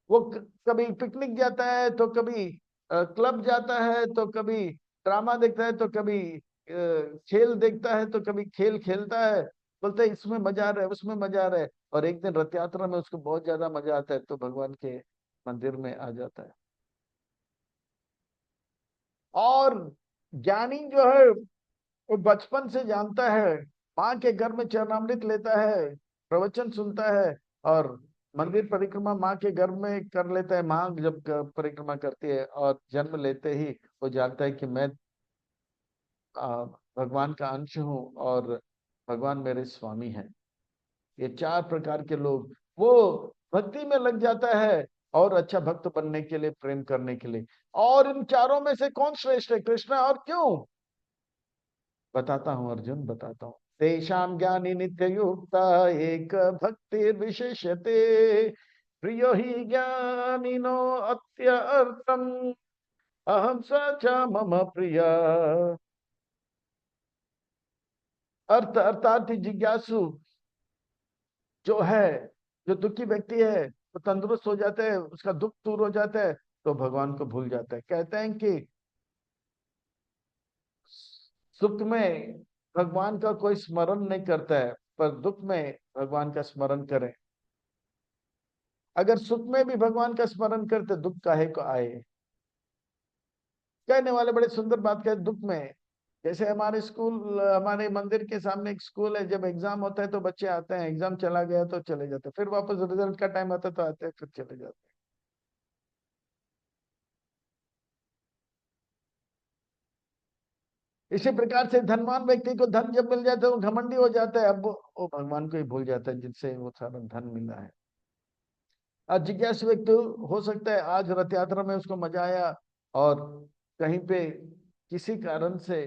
वो कभी पिकनिक जाता है, तो कभी क्लब जाता है, तो कभी ड्रामा देखता है, तो कभी खेल देखता है, तो कभी खेल खेलता है। बोलते है इसमें मजा आ रहा है, उसमें मजा आ रहा है। और एक दिन रथ यात्रा में उसको बहुत ज्यादा मजा आता है, तो भगवान के मंदिर में आ जाता है। और ज्ञानी जो है वो बचपन से जानता है, माँ के घर में चरणामृत लेता है, प्रवचन सुनता है, और मंदिर परिक्रमा माँ के घर में कर लेता है। माँ जब परिक्रमा करती है, और जन्म लेते ही वो जानता है कि मैं भगवान का अंश हूँ, और भगवान मेरे स्वामी हैं। ये चार प्रकार के लोग, वो भक्ति में लग जाता है, और अच्छा भक्त बनने के लिए, प्रेम करने के लिए। और इन चारों में से कौन श्रेष्ठ है कृष्ण, और क्यों? बताता हूँ अर्जुन, बताता हूँ। तेषां ज्ञानी नित्य युक्ता एक भक्ति विशेष्यते, प्रियो ही ज्ञानिनो अत्यर्थम, अहम स च मम प्रिय। अर्थ अर्थात जिज्ञासु जो है, जो दुखी व्यक्ति है, वो तंदुरुस्त हो जाता है, उसका दुख दूर हो जाता है, तो भगवान को भूल जाता है। कहते हैं कि सुख में भगवान का कोई स्मरण नहीं करता है, पर दुख में भगवान का स्मरण करे। अगर सुख में भी भगवान का स्मरण करते, दुख काहे को आए। कहने वाले बड़े सुंदर बात कहे, दुख में। जैसे हमारे स्कूल, हमारे मंदिर के सामने एक स्कूल है, जब एग्जाम होता है तो बच्चे आते हैं, एग्जाम चला गया तो चले जाते हैं, फिर वापस रिजल्ट का टाइम आता है तो आते हैं, फिर चले जाते हैं। इसी प्रकार से धनवान व्यक्ति को धन जब मिल जाता है, वो घमंडी हो जाता है, अब वो भगवान को ही भूल जाता है जिनसे वो सारा धन मिला है। आज जिज्ञासु व्यक्ति हो सकता है आज रथ यात्रा में उसको मजा आया, और कहीं पे किसी कारण से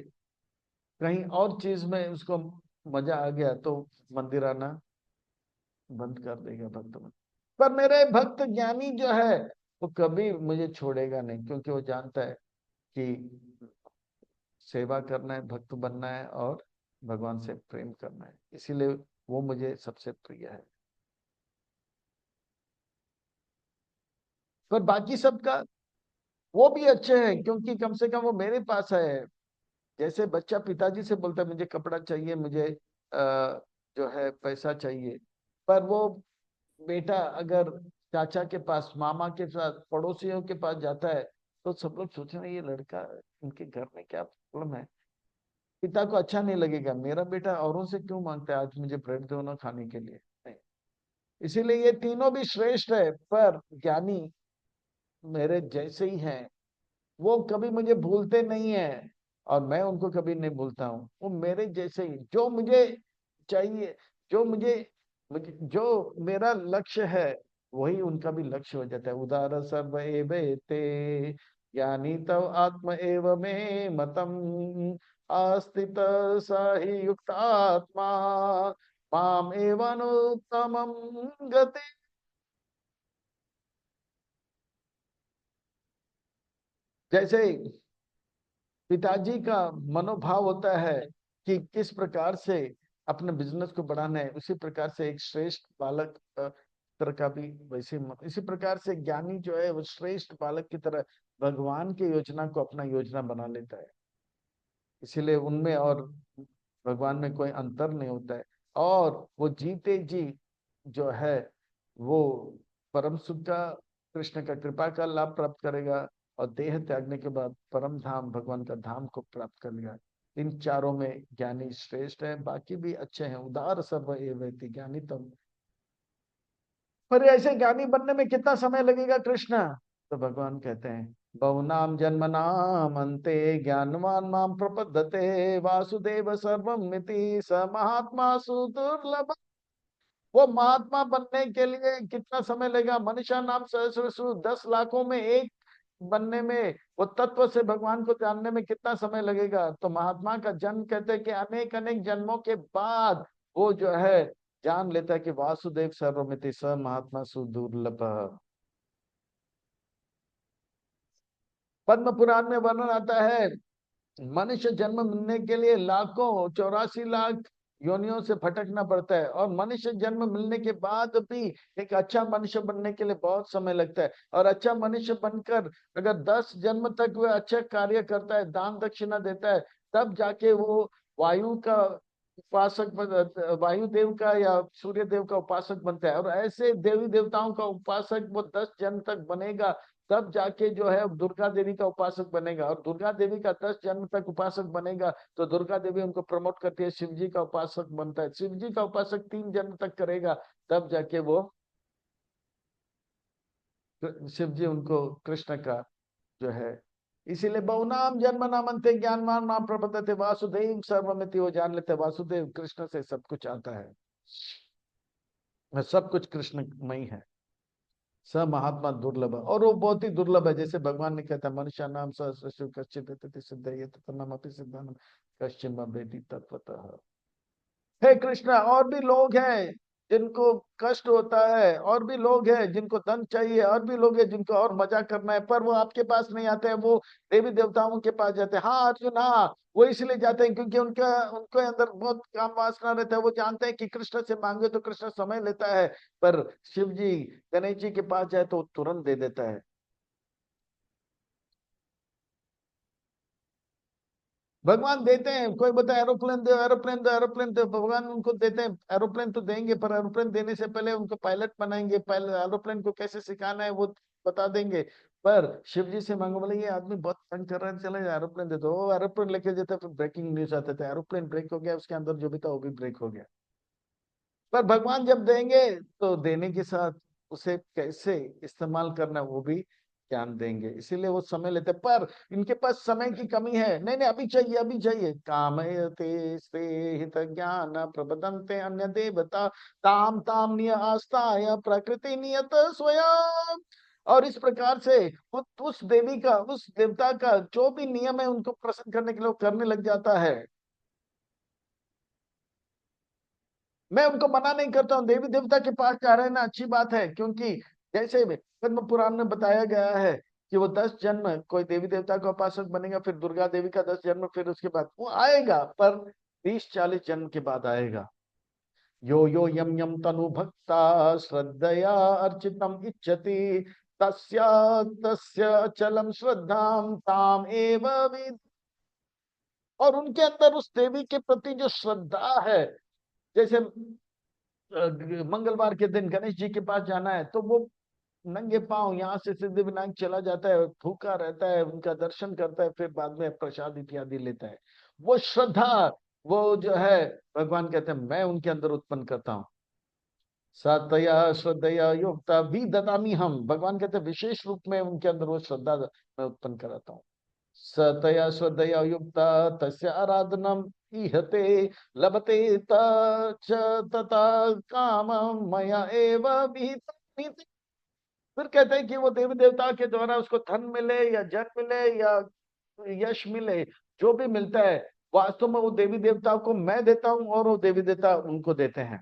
कहीं और चीज में उसको मजा आ गया, तो मंदिर आना बंद कर देगा भक्त मन। पर मेरे भक्त ज्ञानी जो है, वो कभी मुझे छोड़ेगा नहीं, क्योंकि वो जानता है कि सेवा करना है, भक्त बनना है, और भगवान से प्रेम करना है, इसीलिए वो मुझे सबसे प्रिय है। पर बाकी सबका, वो भी अच्छे हैं, क्योंकि कम से कम वो मेरे पास है। जैसे बच्चा पिताजी से बोलता है मुझे कपड़ा चाहिए, मुझे जो है पैसा चाहिए, पर वो बेटा अगर चाचा के पास, मामा के साथ, पड़ोसियों के पास जाता है, तो सब लोग सोच रहे हैं ये लड़का, इनके घर में क्या प्रॉब्लम है। पिता को अच्छा नहीं लगेगा, मेरा बेटा औरों से क्यों मांगता है, आज मुझे ब्रेड दो ना खाने के लिए। नहीं। इसीलिए ये तीनों भी श्रेष्ठ है, पर ज्ञानी मेरे जैसे ही हैं। वो कभी मुझे भूलते नहीं है, और मैं उनको कभी नहीं भूलता हूँ। वो मेरे जैसे ही, जो मुझे चाहिए, जो मुझे, जो मेरा लक्ष्य है, वही उनका भी लक्ष्य हो जाता है। उदार सर्व एवैते ज्ञानी तव आत्म एव मे मतम, आस्थित स हि युक्त आत्मा माम एवानुत्तमं गति। जैसे पिताजी का मनोभाव होता है कि किस प्रकार से अपने बिजनेस को बढ़ाना है, उसी प्रकार से एक श्रेष्ठ बालक तरह का भी वैसे इसी प्रकार से ज्ञानी जो है वो श्रेष्ठ बालक की तरह भगवान की योजना को अपना योजना बना लेता है। इसीलिए उनमें और भगवान में कोई अंतर नहीं होता है। और वो जीते जी जो है, वो परम सुख का, कृष्ण का कृपा का लाभ प्राप्त करेगा, और देह त्यागने के बाद परम धाम, भगवान का धाम को प्राप्त कर लेगा। इन चारों में ज्ञानी श्रेष्ठ है, बाकी भी अच्छे हैं। उदार सर्व एवैति ज्ञानी तम। पर ऐसे ज्ञानी बनने में कितना समय लगेगा कृष्ण? तो भगवान कहते हैं, बहुनाम जन्मनाम अन्ते ज्ञानवान माम प्रपद्यते, वासुदेव सर्वम मिति स महात्मा सुदुर्लभ। वो महात्मा बनने के लिए कितना समय लगेगा? मनुष्य नाम सहस्रसु, 10 लाखों में एक बनने में, वो तत्व से भगवान को जानने में कितना समय लगेगा? तो महात्मा का जन्म कहते हैं कि अनेक अनेक जन्मों के बाद वो जो है जान लेता है कि वासुदेव सर्वमिति स महात्मा सुदुर्लभ। पद्म पुराण में वर्णन आता है, मनुष्य जन्म मिलने के लिए लाखों, 84 लाख योनियों से भटकना पड़ता है, और मनुष्य जन्म मिलने के बाद भी एक अच्छा मनुष्य बनने के लिए बहुत समय लगता है। और अच्छा मनुष्य बनकर अगर 10 जन्म तक वह अच्छा कार्य करता है, दान दक्षिणा देता है, तब जाके वो वायु का उपासक वायु देव का या सूर्य देव का उपासक बनता है। और ऐसे देवी देवताओं का उपासक वो 10 जन्म तक बनेगा, तब जाके जो है दुर्गा देवी का उपासक बनेगा। और दुर्गा देवी का 10 जन्म तक उपासक बनेगा तो दुर्गा देवी उनको प्रमोट करती है, शिव जी का उपासक बनता है। शिव जी का उपासक 3 जन्म तक करेगा, तब जाके वो शिव जी उनको कृष्ण का जो है। इसीलिए बहुनाम जन्म नामन्ते ज्ञानवान नाम प्रपद्यते वासुदेव सर्वमिति, वो जान लेते हैं वासुदेव कृष्ण से सब कुछ आता है, सब कुछ कृष्णमय है। स महात्मा दुर्लभ है, और वो बहुत ही दुर्लभ है। जैसे भगवान ने कहता है मनुष्य नाम सहस्र कश्चित सिद्ध ये तन्नाम अपि सिद्धानम कश्चिम बेटी तत्वतः। हे कृष्णा, और भी लोग हैं जिनको कष्ट होता है, और भी लोग हैं जिनको धन चाहिए, और भी लोग हैं जिनको और मजा करना है, पर वो आपके पास नहीं आते हैं, वो देवी देवताओं के पास जाते हैं। हाँ अर्जुन, हाँ, वो इसलिए जाते हैं क्योंकि उनका उनके अंदर बहुत काम वासना रहता है। वो जानते हैं कि कृष्ण से मांगे तो कृष्ण समय लेता है, पर शिव जी गणेश जी के पास जाए तो वो तुरंत दे देता है। भगवान देते हैं, कोई बता एरोप्लेन दो, एरोप्लेन दो, एरोप्लेन दो, भगवान उनको देते हैं। एरोप्लेन तो देंगे, पर एरोप्लेन देने से पहले उनको पायलट बनाएंगे, पहले एरोप्लेन को कैसे सिखाना है वो बता देंगे। पर शिव जी से मांगो, बोले ये आदमी बहुत तंग कर रहा है, चले एरोप्लेन दे दो। वो एरोप्लेन लेके जाते, फिर ब्रेकिंग न्यूज आते थे एरोप्लेन ब्रेक हो गया, उसके अंदर जो भी था वो भी ब्रेक हो गया। पर भगवान जब देंगे तो देने के साथ उसे कैसे इस्तेमाल करना है वो भी ज्ञान देंगे, इसीलिए वो समय लेते। पर इनके पास समय की कमी है, नहीं नहीं अभी चाहिए, अभी चाहिए। कामयते स्ते हित ज्ञान प्रबदन्ते अन्य देवता ताम ताम निय आस्ताय प्रकृति नियत स्वयं। और इस प्रकार से उस देवी का, उस देवता का जो भी नियम है उनको प्रसन्न करने के लिए वो करने लग जाता है। मैं उनको मना नहीं करता हूँ, देवी देवता के पास जा रहे हैं ना, अच्छी बात है। क्योंकि जैसे पद्म पुराण में बताया गया है कि वो 10 जन्म कोई देवी देवता का उपासक बनेगा, फिर दुर्गा देवी का 10 जन्म, फिर उसके बाद वो आएगा, पर 30-40 जन्म के बाद आएगा। यो यो यम यम तनु भक्ता श्रद्धया अर्चितम इच्छति तस्य तस्य अचलम श्रद्धाम ताम एव विद। और उनके अंदर उस देवी के प्रति जो श्रद्धा है, जैसे मंगलवार के दिन गणेश जी के पास जाना है तो वो नंगे पांव यहाँ से सिद्धिविनायक चला जाता है, भूखा रहता है, उनका दर्शन करता है, फिर बाद में प्रसाद इत्यादि लेता है। वो श्रद्धा, वो जो है, भगवान कहते हैं मैं उनके अंदर उत्पन्न करता हूँ। सतया श्रद्धया युक्ता भी ददामी हम, भगवान कहते हैं विशेष रूप में उनके अंदर वो श्रद्धा मैं उत्पन्न कराता हूँ। सतया श्रद्धया युक्ता तस्य आराधनम इहते लभते तच्च तथा काम मया एव विहितम्। फिर कहते हैं कि वो देवी देवता के द्वारा उसको धन मिले या जन मिले या यश मिले, जो भी मिलता है वास्तव में वो देवी देवता को मैं देता हूँ और वो देवी देवता उनको देते हैं।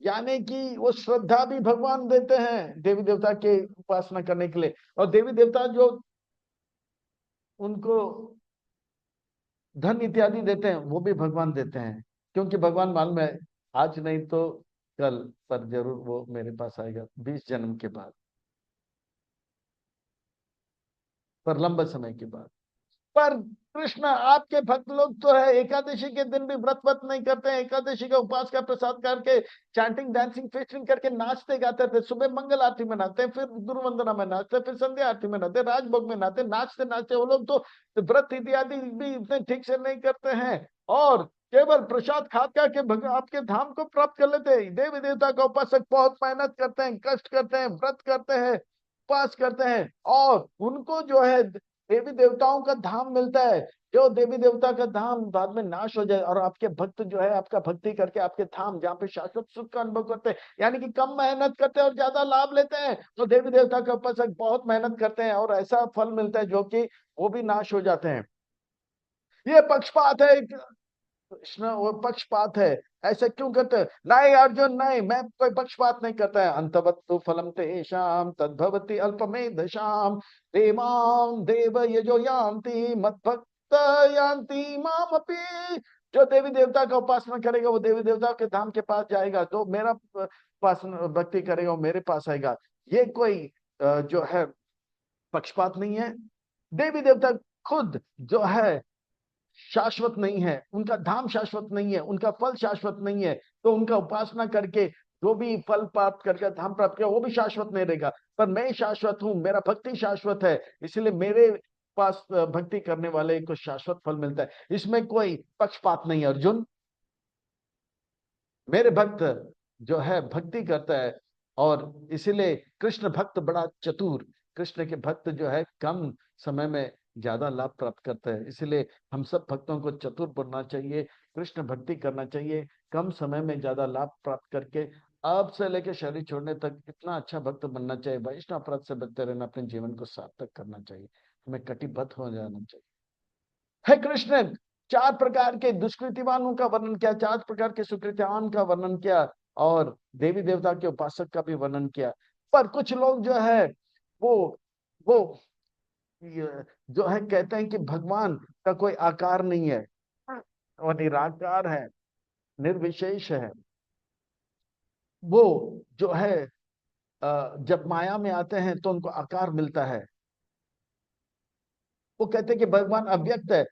यानी कि वो श्रद्धा भी भगवान देते हैं देवी देवता के उपासना करने के लिए, और देवी देवता जो उनको धन इत्यादि देते हैं वो भी भगवान देते हैं। क्योंकि भगवान मालूम है आज नहीं तो कल, पर जरूर वो मेरे पास आएगा 20 जन्म के बाद, पर लंबे समय के बाद। पर कृष्ण आपके भक्त लोग तो है एकादशी के दिन भी व्रत व्रत नहीं करते हैं, एकादशी का उपवास का प्रसाद करके चैंटिंग डांसिंग फेस्टिंग करके नाचते गाते थे। सुबह मंगल आरती में नाचते, फिर गुरु वंदना में नाचते, फिर संध्या आरती में नाचते, राजभोग में नाचते, नाचते नाचते वो लोग तो व्रत इत्यादि भी इतने ठीक से नहीं करते हैं, और केवल प्रसाद खा खा के आपके धाम को प्राप्त कर लेते हैं। देवी देवता का उपासक बहुत मेहनत करते हैं, कष्ट करते हैं, व्रत करते हैं, उपवास करते हैं, और उनको जो है देवी देवताओं का धाम मिलता है। जो देवी देवता का धाम बाद में नाश हो जाए, और आपके भक्त जो है आपका भक्ति करके आपके धाम जहाँ पे शाश्वत सुख का अनुभव करते हैं, यानी कि कम मेहनत करते हैं और ज्यादा लाभ लेते हैं, तो देवी देवता के उपासक बहुत मेहनत करते हैं और ऐसा फल मिलता है जो कि वो भी नाश हो जाते हैं। ये पक्षपात है कृष्ण, वो पक्षपात है। ऐसा क्यों करते हैं? नहीं अर्जुन नहीं, मैं कोई पक्षपात नहीं करता है। अंतवत्तु फलम तेषां तद्भवति अल्पमेधसाम् देवां देव यजो यान्ति मद्भक्त यान्ति मामपि। जो देवी देवता का उपासना करेगा वो देवी देवता के धाम के पास जाएगा, जो मेरा उपासना भक्ति करेगा वो मेरे पास आएगा। ये कोई जो है पक्षपात नहीं है। देवी देवता खुद जो है शाश्वत नहीं है, उनका धाम शाश्वत नहीं है, उनका फल शाश्वत नहीं है, तो उनका उपासना करके जो भी फल प्राप्त करके धाम प्राप्त किया वो भी शाश्वत नहीं रहेगा। पर मैं शाश्वत हूं, मेरा भक्ति शाश्वत है, इसलिए मेरे पास भक्ति करने वाले को शाश्वत फल मिलता है। इसमें कोई पक्षपात नहीं है अर्जुन। मेरे भक्त जो है भक्ति करता है, और इसीलिए कृष्ण भक्त बड़ा चतुर, कृष्ण के भक्त जो है कम समय में ज्यादा लाभ प्राप्त करते हैं। इसलिए हम सब भक्तों को चतुर बनना चाहिए, कृष्ण भक्ति करना चाहिए, कम समय में ज्यादा लाभ प्राप्त करके अब से लेकर शरीर छोड़ने तक इतना अच्छा भक्त बनना चाहिए, वैष्णव अपराध से बचते रहना, अपने जीवन को सार्थक करना चाहिए, हमें कटिबद्ध हो जाना चाहिए। है कृष्ण चार प्रकार के दुष्कृतिवानों का वर्णन किया, चार प्रकार के सुकृतिवान का वर्णन किया, और देवी देवता के उपासक का भी वर्णन किया। पर कुछ लोग जो है वो जो है कहते हैं कि भगवान का कोई आकार नहीं है, और निराकार है, निर्विशेष है। वो जो है जब माया में आते हैं तो उनको आकार मिलता है। वो कहते हैं कि भगवान अव्यक्त है।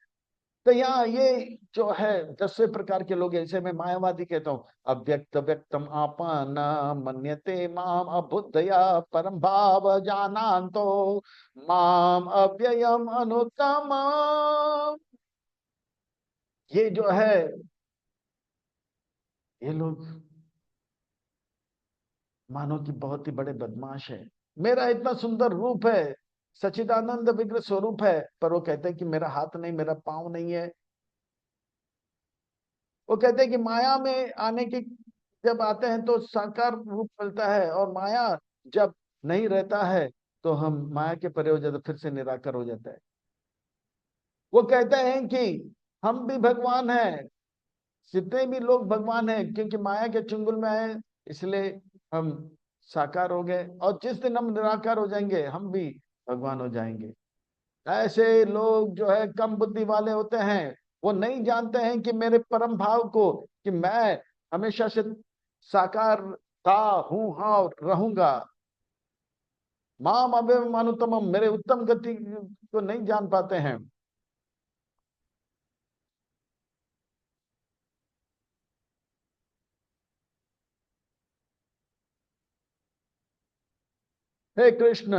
तो यहाँ ये जो है 10वें प्रकार के लोग हैं, इसे मैं मायावादी कहता हूँ। अव्यक्त व्यक्तम आपन मन्यते माम अबुद्धया परम भाव जानान्तो माम अव्ययम अनुत्तम। ये जो है ये लोग मानो कि बहुत ही बड़े बदमाश है। मेरा इतना सुंदर रूप है, सच्चिदानंद विग्रह स्वरूप है, पर वो कहते हैं कि मेरा हाथ नहीं, मेरा पांव नहीं है। वो कहते हैं कि माया में आने की जब आते हैं तो साकार रूप मिलता है, और माया जब नहीं रहता है तो हम माया के परे हो जाते, फिर से निराकार हो जाता है। वो कहते हैं कि हम भी भगवान हैं, जितने भी लोग भगवान हैं, क्योंकि माया के चुंगल में आए इसलिए हम साकार हो गए, और जिस दिन हम निराकार हो जाएंगे हम भी भगवान हो जाएंगे। ऐसे लोग जो है कम बुद्धि वाले होते हैं, वो नहीं जानते हैं कि मेरे परम भाव को, कि मैं हमेशा से साकार था, हूं, हाँ और रहूंगा। माम अव्ययम मेरे उत्तम गति को नहीं जान पाते हैं। हे कृष्ण,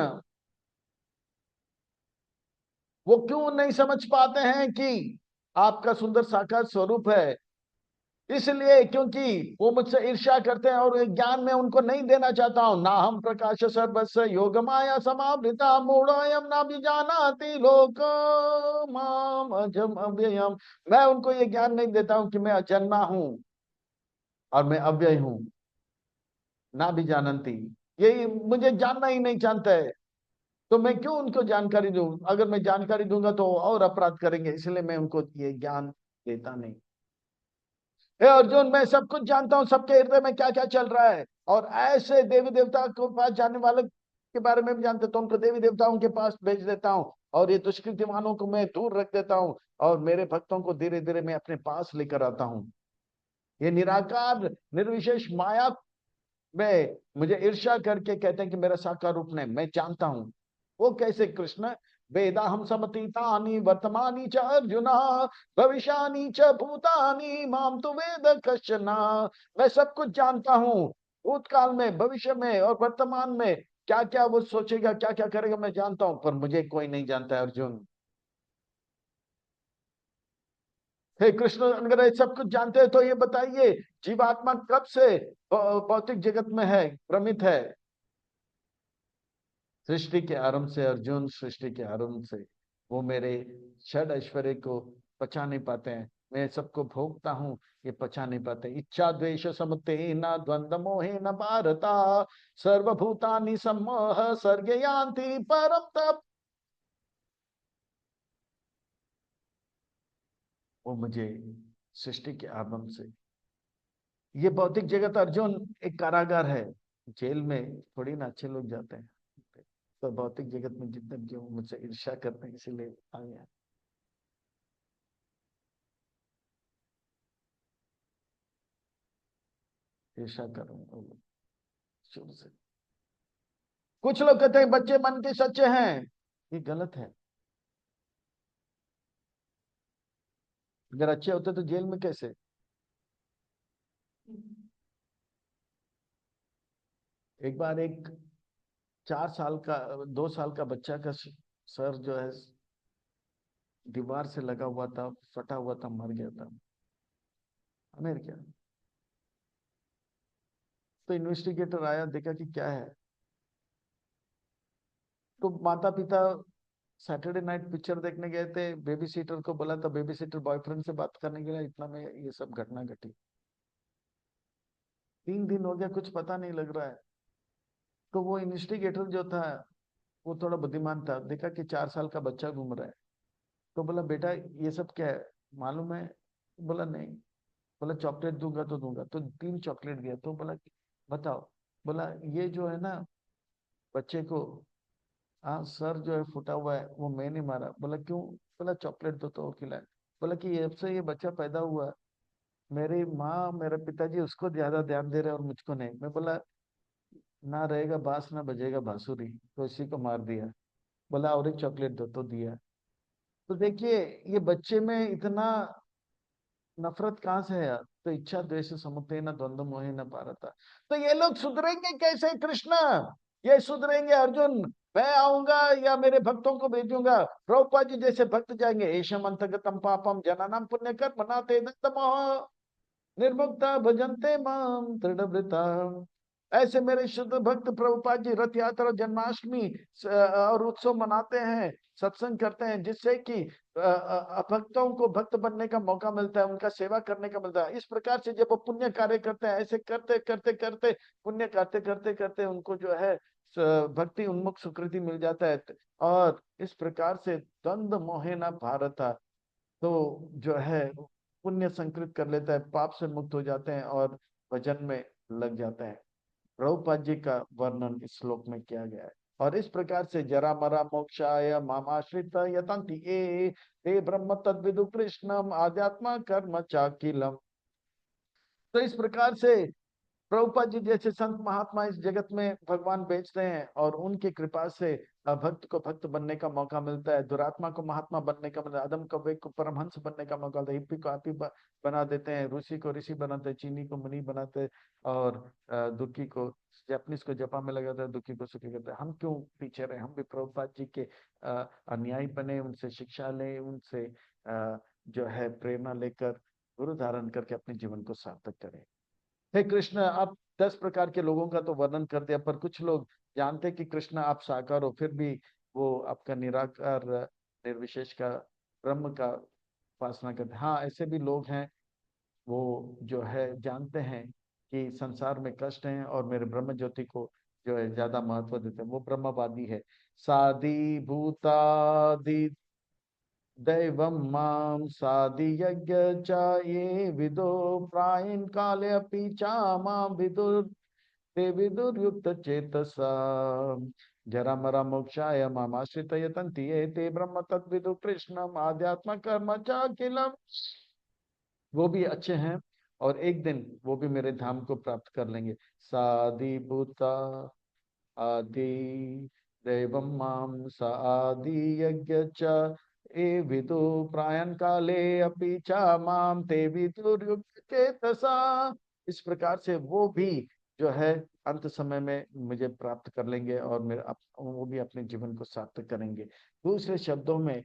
वो क्यों नहीं समझ पाते हैं कि आपका सुंदर साकार स्वरूप है? इसलिए क्योंकि वो मुझसे ईर्ष्या करते हैं, और ज्ञान में उनको नहीं देना चाहता हूं। ना हम प्रकाश सर्वस्व योग माया समावृता मूढ़ोयम ना भी जानाति लोक माम अजम अव्ययम। मैं उनको ये ज्ञान नहीं देता हूं कि मैं अजन्मा हूं और मैं अव्यय हूं। ना भी जानती, यही मुझे जानना ही नहीं चाहता है, तो मैं क्यों उनको जानकारी दूं? अगर मैं जानकारी दूंगा तो और अपराध करेंगे, इसलिए मैं उनको ये ज्ञान देता नहीं। हे अर्जुन, मैं सब कुछ जानता हूँ, सबके हृदय में क्या क्या चल रहा है, और ऐसे देवी देवता के पास जाने वाले के बारे में भी जानते, तो उनको देवी देवताओं के पास भेज देता हूँ, और ये दुष्कृतिमानों को मैं दूर रख देता हूँ, और मेरे भक्तों को धीरे धीरे मैं अपने पास लेकर आता हूँ। ये निराकार निर्विशेष माया में मुझे ईर्ष्या करके कहते हैं कि मेरा साकार रूप नहीं, मैं जानता हूँ। वो कैसे कृष्ण? वेदा हम समतीतानि वर्तमानी च अर्जुना भविष्यानि च भूतानि माम तु वेद कश्चना। मैं सब कुछ जानता हूँ, भूतकाल में, भविष्य में और वर्तमान में क्या क्या वो सोचेगा, क्या क्या करेगा, मैं जानता हूँ, पर मुझे कोई नहीं जानता है अर्जुन। हे कृष्ण, अगर ये सब कुछ जानते हैं तो ये बताइए, जीवात्मा कब से भौतिक जगत में है, भ्रमित है? सृष्टि के आरंभ से अर्जुन, सृष्टि के आरंभ से वो मेरे षड ऐश्वर्य को पचा नहीं पाते हैं। मैं सबको भोगता हूँ, ये पचा नहीं पाते। इच्छा द्वेष समते न द्वंद्व मोहे न भारता सर्वभूतानि सम्मोह सर्गे यान्ति परम तप। वो मुझे सृष्टि के आरंभ से, ये भौतिक जगत अर्जुन एक कारागार है, जेल में थोड़ी ना अच्छे लोग जाते हैं। तो भौतिक जगत में जितने जो मुझसे ईर्ष्या करते हैं इसीलिए आ गया। ऐसा करूंगा शुरू से। कुछ लोग कहते हैं बच्चे मन के सच्चे हैं, ये गलत है। अगर अच्छे होते तो जेल में कैसे? एक बार एक 4 साल का 2 साल का बच्चा का सर जो है दीवार से लगा हुआ था, फटा हुआ था, मर गया था अमेरिका। तो इन्वेस्टिगेटर आया, देखा कि क्या है। तो माता पिता सैटरडे नाइट पिक्चर देखने गए थे, बेबी सीटर को बोला था, बेबी सीटर बॉयफ्रेंड से बात करने के लिए, इतना में ये सब घटना घटी। 3 दिन हो गया, कुछ पता नहीं लग रहा है। तो वो इन्वेस्टिगेटर जो था वो थोड़ा बुद्धिमान था, देखा कि 4 साल का बच्चा घूम रहा है। तो बोला बेटा ये सब क्या है, मालूम है? बोला नहीं। बोला चॉकलेट दूंगा तो दूंगा। तो 3 चॉकलेट दिया। तो बोला कि बताओ। बोला ये जो है ना बच्चे को, हाँ सर जो है फूटा हुआ है, वो मैं नहीं मारा। बोला क्यों? बोला चॉकलेट दो तो खिलाए। बोला कि जब से ये बच्चा पैदा हुआ, मेरी माँ मेरे पिताजी उसको ज्यादा ध्यान दे रहे हैं और मुझको नहीं। मैं बोला ना रहेगा बांस ना बजेगा बांसुरी, तो इसी को मार दिया। बोला और एक चॉकलेट दो, तो दिया। तो देखिए ये बच्चे में इतना नफरत कहाँ से है यार? तो इच्छा द्वेष समुते न द्वंद्व मोहे न पारता। तो ये लोग सुधरेंगे कैसे कृष्ण? ये सुधरेंगे अर्जुन, मैं आऊंगा या मेरे भक्तों को भेजूंगा। प्रभुपाद जी जैसे भक्त जाएंगे, एशम अंतगतम पापम जनानाम पुण्य कर्म नाते दत्तमोह निर्मुक्ता भजन्ते माम दृढ़व्रता। ऐसे मेरे शुद्ध भक्त प्रभुपाद जी रथ यात्रा, जन्माष्टमी और उत्सव मनाते हैं, सत्संग करते हैं, जिससे कि भक्तों को भक्त बनने का मौका मिलता है, उनका सेवा करने का मिलता है। इस प्रकार से जब वो पुण्य कार्य करते हैं, ऐसे करते करते करते पुण्य करते करते करते उनको जो है भक्ति उन्मुख सुकृति मिल जाता है। और इस प्रकार से द्वंद्व मोहे न भारता, तो जो है पुण्य संकृत कर लेता है, पाप से मुक्त हो जाते हैं और भजन में लग जाते हैं। प्रभुपाद जी का वर्णन इस श्लोक में किया गया है। और इस प्रकार से जरा मरा मोक्षाय मामाश्रित यतन्ति ये ते ब्रह्म तद्विदु कृष्णम आध्यात्म कर्म चाकिलम। तो इस प्रकार से प्रभुपाद जी जैसे संत महात्मा इस जगत में भगवान बेचते हैं और उनकी कृपा से भक्त को भक्त बनने का मौका मिलता है, दुरात्मा को महात्मा बनने का मिलता है, अदम कव्वे को परमहंस बनने का मौका मिलता है, हिप्पी को आपी बना देते हैं, ऋषि को ऋषि बनाते हैं, चीनी को मुनि बनाते हैं, और दुखी को जपनीस को जपा में लगाते हैं, दुखी को सुखी करते हैं। हम क्यों पीछे रहे? हम भी प्रभुपाद जी के अनुयायी बने, उनसे शिक्षा लें, उनसे जो है प्रेरणा लेकर गुरु धारण करके अपने जीवन को सार्थक करें। हे कृष्ण, आप 10 प्रकार के लोगों का तो वर्णन कर दिया, पर कुछ लोग जानते कि कृष्ण आप साकार हो, फिर भी वो आपका निराकार निर्विशेष का ब्रह्म का उपासना करते हैं। हाँ ऐसे भी लोग हैं, वो जो है जानते हैं कि संसार में कष्ट हैं और मेरे ब्रह्म ज्योति को जो है ज्यादा महत्व देते हैं, वो ब्रह्मवादी है। सादि भूतादि दैवं मां सादि यज्ञ च ये विदो प्रायिन काले अपि च मां विदुर ते विदुर्युक्त चेतसा जरा मरा मोक्षाय मामाश्रित यतन्ति ये ते ब्रह्म तद्विदु कृष्णम आध्यात्म कर्म च अखिलम। वो भी अच्छे हैं और एक दिन वो भी मेरे धाम को प्राप्त कर लेंगे। सादि भूता आदि दैवं मां स आदि यज्ञ च ए विदु प्रायन काले अपि च माम ते विदुर्युक्त चेतसा। इस प्रकार से वो भी जो है अंत समय में मुझे प्राप्त कर लेंगे और वो भी अपने जीवन को सार्थक करेंगे। दूसरे शब्दों में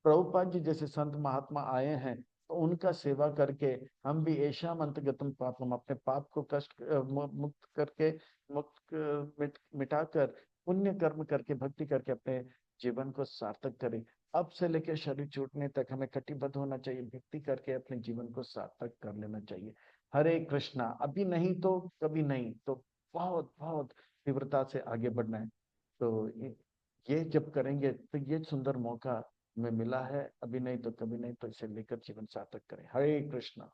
प्रभुपाद जी जैसे संत महात्मा आए हैं, तो उनका सेवा करके हम भी ऐशा अंतगतम पापम, अपने पाप को कष्ट मुक्त करके मुक्त मिटाकर पुण्य कर्म करके भक्ति करके अपने जीवन को सार्थक करें। अब से लेकर शरीर छूटने तक हमें कटिबद्ध होना चाहिए, भक्ति करके अपने जीवन को सार्थक कर लेना चाहिए। हरे कृष्णा, अभी नहीं तो कभी नहीं, तो बहुत बहुत तीव्रता से आगे बढ़ना है। तो ये जब करेंगे तो ये सुंदर मौका में मिला है, अभी नहीं तो कभी नहीं, तो इसे लेकर जीवन सार्थक करें। हरे कृष्णा।